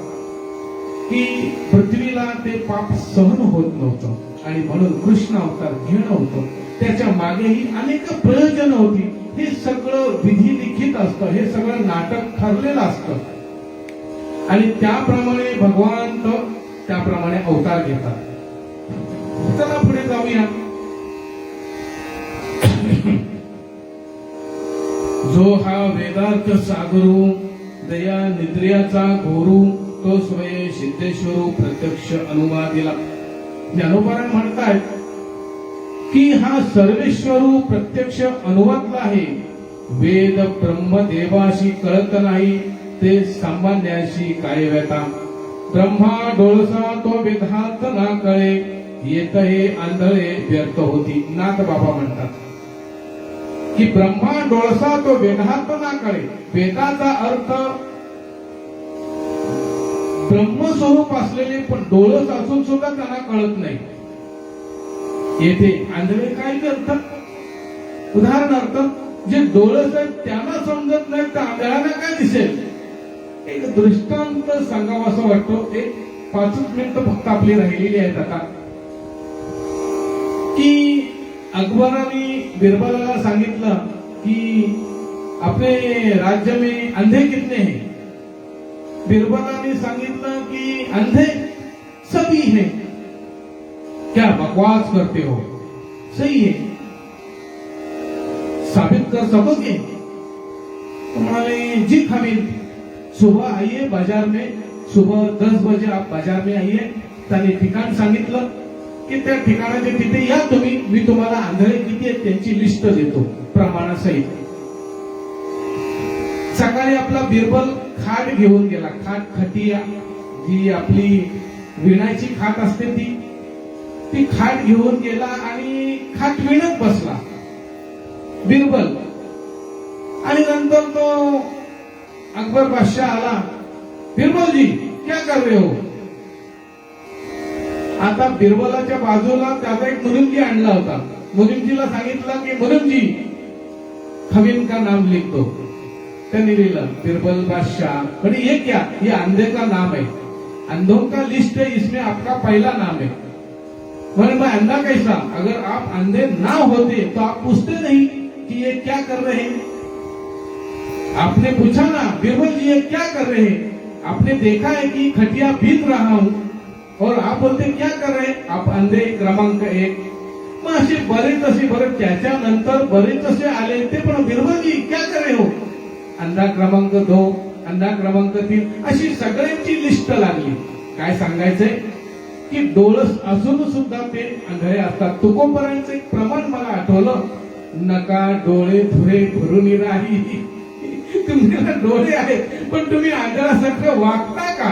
S1: की पृथ्वीला ते पाप सहन होत नव्हतं, आणि म्हणून कृष्ण अवतार घेणं होतं. त्याच्या मागेही अनेक प्रयोजन होती. हे सगळं विधी लिखित असतं, हे सगळं नाटक ठरलेलं असतं आणि त्याप्रमाणे भगवान त्याप्रमाणे अवतार घेतात. चला पुढे जाऊया. जो हा वेदार्थ सागरू दया निद्र्याचा घोरू तो स्वये सिद्धेश्वरू प्रत्यक्ष अनुवादिला. ज्ञानोबाराय म्हणतायत की हा सर्वेश्वरू प्रत्यक्ष अनुवादला आहे. वेद ब्रह्म देवाशी कळत नाही ते सामान्याशी काय व्यथा. ब्रह्मा डोळसा तो वेदांत ना कळे येत हे आंधळे व्यर्थ होती. नाथ बाबा म्हणतात की ब्रह्मा डोळसा तो वेदांत ना कळे. वेदाचा अर्थ ब्रह्मस्वरूप असलेले पण डोळस असून सुद्धा त्यांना कळत नाही. येथे आंधळे काय करतात? उदाहरणार्थ जे डोळस आहेत त्यांना समजत नाही तर आंधळ्यांना काय दिसेल? एक दृष्टांत सांगावा असं वाटतो. एक 5 मिनिटं फक्त आपली राहिलेली आहेत आता. की अकबराने बिरबलाला सांगितलं की अपने राज्य में अंधे कितने हैं? बिरबलाने सांगितलं की अंधे सभी हैं. क्या बकवास करते हो? सही है, साबित कर सकोगे? तुम्हारे जी खमीन सुबह आइए बाजार में, सुबह 10 बजे आप बाजार में आइए. त्याने ठिकाण सांगितलं की त्या ठिकाणाच्या तिथे या तुम्ही, मी तुम्हाला आंधळे किती आहेत त्यांची लिस्ट देतो प्रमाणासहित. सकाळी आपला बिरबल खाट घेऊन गेला. खाट खटिया जी आपली विणायची खाट असते ती खाट घेऊन गेला आणि खाट विणत बसला बिरबल. आणि नंतर तो अकबर बादशाह आला. बिरबल जी क्या कर रहे हो? आता बिरबलाच्या बाजूला त्याचा एक मुनिमजी आणला होता. मुनिमजीला सांगितलं की मुनिमजी खमीन का नाम लिख दो. त्यांनी लिहिलं बिरबल बादशाह. पण ये क्या? ये अंधे का नाम है, अंधों का लिस्ट है, इसमें आपका पहला नाम है. मैंने मैं अंधा कैसा? अगर आप अंधे ना होते तो आप पूछते नहीं कि ये क्या कर रहे हैं. आपने पूछा ना बिरबल जी ये क्या कर रहे हैं? आपने देखा है कि खटिया बीत रहा हूं और आप बोलते क्या कर रहे हैं? आप अंधे क्रमांक 1. मग असे बरेच असे बरेच त्याच्यानंतर बरेच असे आले ते पण बिरबल जी क्या कर रहे हो? अंधा क्रमांक 2, अंधा क्रमांक 3 अशी सगळ्यांची लिस्ट लागली. काय सांगायचंय की डोळस असून सुद्धा ते आंधळे असतात. तुकोबरांचं एक प्रमाण मला आठवलं. नका डोळे धुरे भरून राही. तुम्हाला डोळे आहेत पण तुम्ही आंधळासारखं वागता का?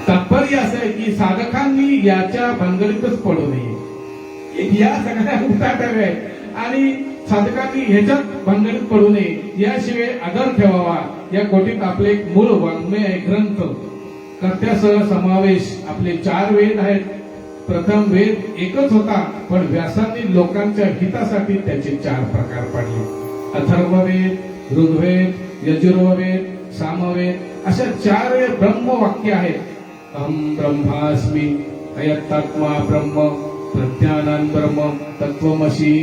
S1: तात्पर्य असं आहे की साधकांनी याच्या भानगडीतच पडू नये. या सगळ्या उठाठ्याव्या आहेत आणि साधकांनी ह्याच्यात भानगडीत पडू नये. याशिवाय आदर ठेवावा. या कोटीत आपले एक मूळ वाङ्मय आहे ग्रंथ. कर्त्यासह समावेश आपले 4 वेद आहेत. प्रथम वेद एकच होता पण व्यासांनी लोकांच्या हितासाठी त्याचे 4 प्रकार पाडले. अथर्ववेद, ऋग्वेद, यजुर्वेद, सामवेद अशा 4 ब्रह्मवाक्य आहेत. अहम ब्रह्मास्मि, अयत्तात्मा ब्रह्म, प्रज्ञानंद ब्रह्म, तत्वमसी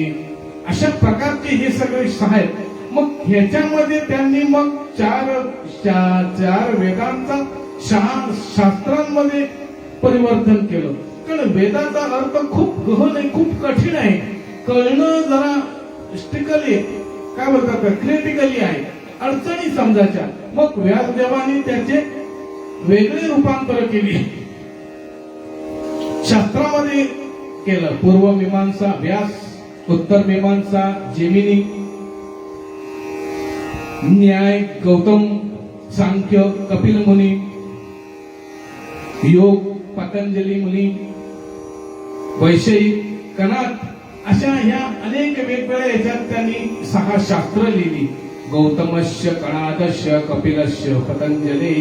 S1: अशा प्रकारचे हे सगळे आहेत. मग ह्याच्यामध्ये त्यांनी मग 4 वेदांचा शास्त्रांमध्ये परिवर्तन केलं. कारण वेदाचा अर्थ खूप गहन आहे, खूप कठीण आहे. कळणं जरा स्टिकली काय बोलतात क्रिटिकली आहे, अडचणी समजायच्या. मग व्यासदेवानी त्याचे वेगळे रूपांतर केली, शास्त्रामध्ये केलं. पूर्व मीमांसा व्यास, उत्तर मीमांसा जेमिनी, न्याय गौतम, सांख्य कपिल मुनी, योग पतंजली मुनी, वैषयिक कनाद अशा ह्या अनेक वेगवेगळ्या याच्यात त्यांनी 6 शास्त्र लिहिली. गौतमस्य कणादस्य कपिलस्य पतंजली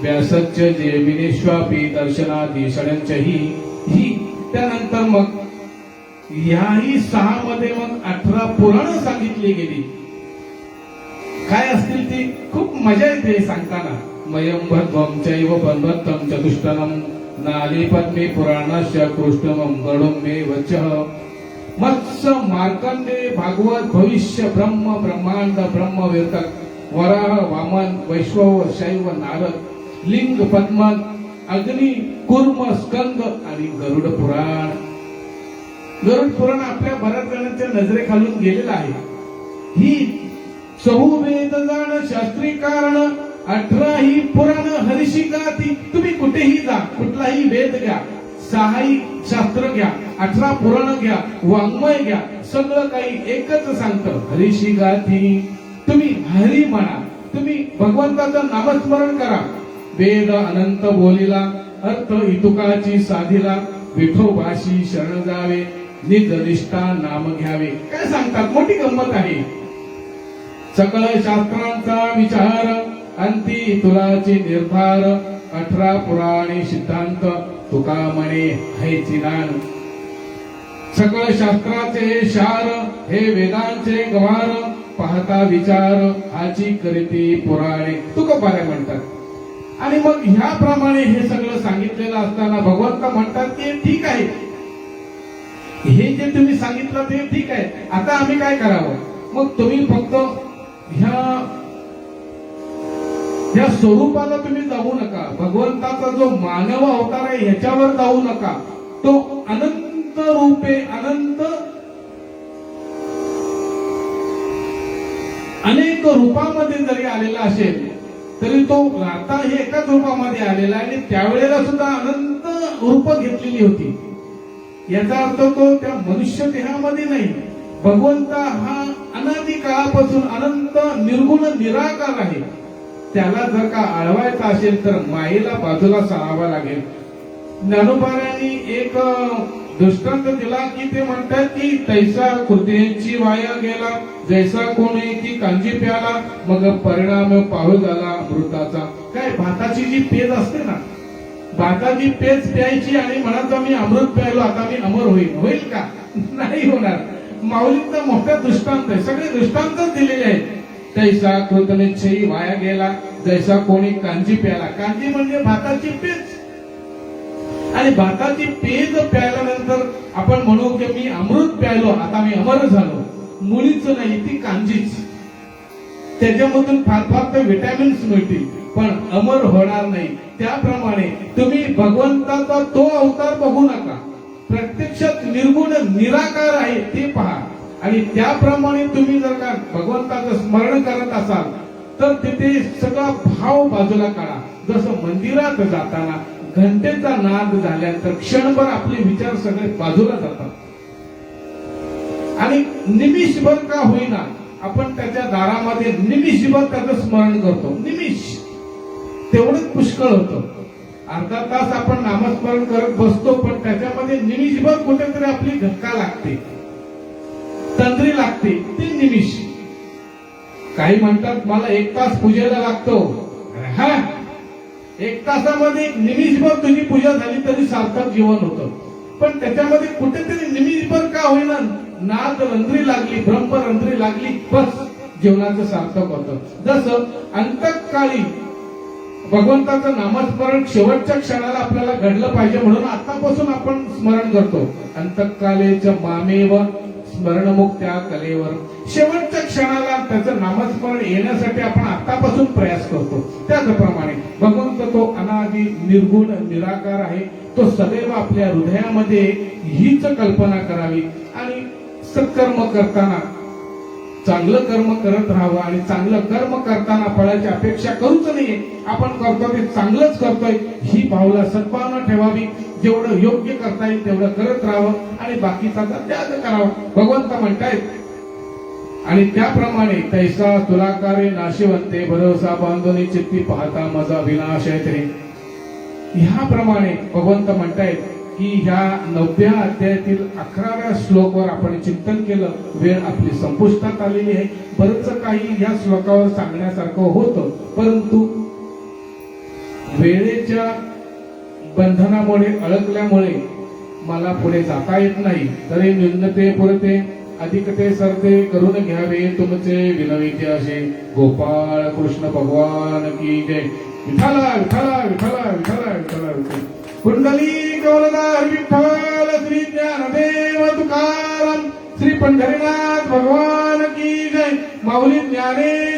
S1: व्यासस्य जेमिनेश्वापी दर्शनादी षडंचही. ही त्यानंतर मग याही 6 मध्ये मग 18 पुराणं सांगितली गेली. काय असतील ती खूप मजा येते सांगताना. मयं भद्वं चैव बन्वत्तं चतुष्टयं नाली पद्मे पुराणस्य कृष्णमं गणुं मे वचः. मत्स्य मार्कंडे भागवत भविष्य ब्रह्म ब्रह्मांड ब्रह्म वेतक वराह वामन वैश्वव शैव नारद लिंग पद्मन अग्नी कुर्म स्कंद आणि गरुड पुराण. गरुड पुराण आपल्या बऱ्याच जणांच्या नजरेखालून गेलेलं आहे. ही चहुवेद जाण शास्त्री कारण 18 ही पुराण हरिशिकाती. तुम्ही कुठेही जा, कुठलाही वेद घ्या, 6 शास्त्र घ्या, 18 पुराण घ्या, वाङ्मय घ्या, सगळं काही एकच सांगतं हरिशिकाती. तुम्ही हरी म्हणा, तुम्ही भगवंताचं नामस्मरण करा. वेद अनंत बोलिला अर्थ इतुकाची साधिला. विठोबाशी शरण जावे निज निष्ठा नाम घ्यावे. काय सांगतात, मोठी गंमत आहे. सकळ शास्त्रांचा विचार अंती तुलाची निर्धार. 18 पुराणे सिद्धांत तुका म्हणे हैची नान. सकळ शास्त्राचे शार हे वेदांचे गवार. पाहता विचार हाची करीती पुराणे तुकोबाऱ्या म्हणतात. आणि मग ह्याप्रमाणे हे सगळं सांगितलेलं असताना भगवंत म्हणतात की ठीक आहे, हे जे तुम्ही सांगितलं ते ठीक आहे, आता आम्ही काय करावं. मग तुम्ही फक्त ह्या स्वरूपाला तुम्ही जाऊ नका. भगवंताचा जो मानव अवतार आहे ह्याच्यावर जाऊ नका. तो अनंत रूपे अनेक रूपामध्ये जरी आलेला असेल तरी तो आता हे एकाच रूपामध्ये आलेला आहे. आणि त्यावेळेला सुद्धा अनंत रूप घेतलेली होती. याचा अर्थ तो त्या मनुष्य देहामध्ये नाही. भगवंत हा अनादी काळापासून अनंत निर्गुण निराकार आहे. त्याला जर का आळवायचा असेल तर मायेला बाजूला सारावा लागेल. ज्ञानोबाऱ्यांनी एक दृष्टांत दिला की ते म्हणतात की तैसा कृतीची वाया गेला जैसा कोणी की कांजी प्याला मग परिणाम पाहू झाला अमृताचा. काय भाताची जी पेज असते ना, भाताची पेज प्यायची आणि म्हणायचं मी अमृत प्यायलो आता मी अमर होईल का? नाही होणार. माऊलींचा मोठा दृष्टांत आहे. सगळे दृष्टांतच दिलेले आहेत. तैसा कृतनिश्चयी वाया गेला जैसा कोणी कांजी प्याला. कांजी म्हणजे भाताची पेज. आणि भाताची पेज प्यायल्यानंतर आपण म्हणू की मी अमृत प्यायलो आता मी अमर झालो. मुळीच नाही, ती कांजीच. त्याच्यामधून फार तर विटॅमिन्स मिळतील पण अमर होणार नाही. त्याप्रमाणे तुम्ही भगवंताचा तो अवतार बघू नका. प्रत्यक्षात निर्गुण निराकार आहे ते पहा. आणि त्याप्रमाणे तुम्ही जर का भगवंताचं स्मरण करत असाल तर तिथे सगळा भाव बाजूला काढा. जसं मंदिरात जाताना घंटेचा नाद झाल्यानंतर क्षणभर आपले विचार सगळे बाजूला जातात आणि निमिषभर का होईना आपण त्याच्या दारामध्ये निमिषभर त्याचं स्मरण करतो. निमिष तेवढंच पुष्कळ होतं. अर्धा तास आपण नामस्मरण करत बसतो पण त्याच्यामध्ये निमिषभर कुठेतरी आपली धक्का लागते, तंद्री लागते. ते निमिष. काही म्हणतात मला 1 तास पूजेला लागतो. हा, 1 तासामध्ये निमिषभर तुझी पूजा झाली तरी सार्थक जीवन होतं. पण त्याच्यामध्ये कुठेतरी निमिषभर का होईना नाद रंध्री लागली, ब्रह्म रंध्री लागली, बस जीवनाचं सार्थक होतं. जसं अंतकाळी भगवंताचं नामस्मरण शेवटच्या क्षणाला आपल्याला घडलं पाहिजे म्हणून आतापासून आपण स्मरण करतो. अंतकालेच्या मामेव स्मरणमुक्त्या कलेवर. शेवटच्या क्षणाला त्याचं नामस्मरण येण्यासाठी आपण आतापासून प्रयास करतो. त्याचप्रमाणे भगवंत तो अनादी निर्गुण निराकार आहे. तो सदैव आपल्या हृदयामध्ये हीच कल्पना करावी आणि सत्कर्म करताना चांगलं कर्म करत राहावं. आणि चांगलं कर्म करताना फळाची अपेक्षा करूच नाहीये. आपण करतो ते चांगलंच करतोय ही भावना सद्भावना ठेवावी. जेवढं योग्य करता येईल तेवढं करत राहावं आणि बाकीचा त्याग करावा. भगवंत म्हणतायत आणि त्याप्रमाणे तैसा तुलाकारे नाशिवंते भरोसा बांधून चित्ती पाहता माझा विनाश आहे तरी. ह्याप्रमाणे भगवंत म्हणतायत की ह्या 9व्या अध्यायातील 11व्या श्लोकवर आपण चिंतन केलं. वेळ आपली संपुष्टात आलेली आहे. बरंच काही या श्लोकावर सांगण्यासारखं होतं परंतु वेळेच्या बंधनामुळे अडकल्यामुळे मला पुढे जाता येत नाही. तरी न्यूनते पुरते अधिकते सरते करून घ्यावे तुमचे विनविते असे. गोपाळ कृष्ण भगवान की जय. विठ्ठला विठ्ठला विठ्ठला विठ्ठला विठ्ठला विठ्ठला. कुंडली गौरदार विठ्ठल श्री ज्ञानदेव तुकाराम पंढरीनाथ भगवान की जय. माऊली ज्ञानेश्वर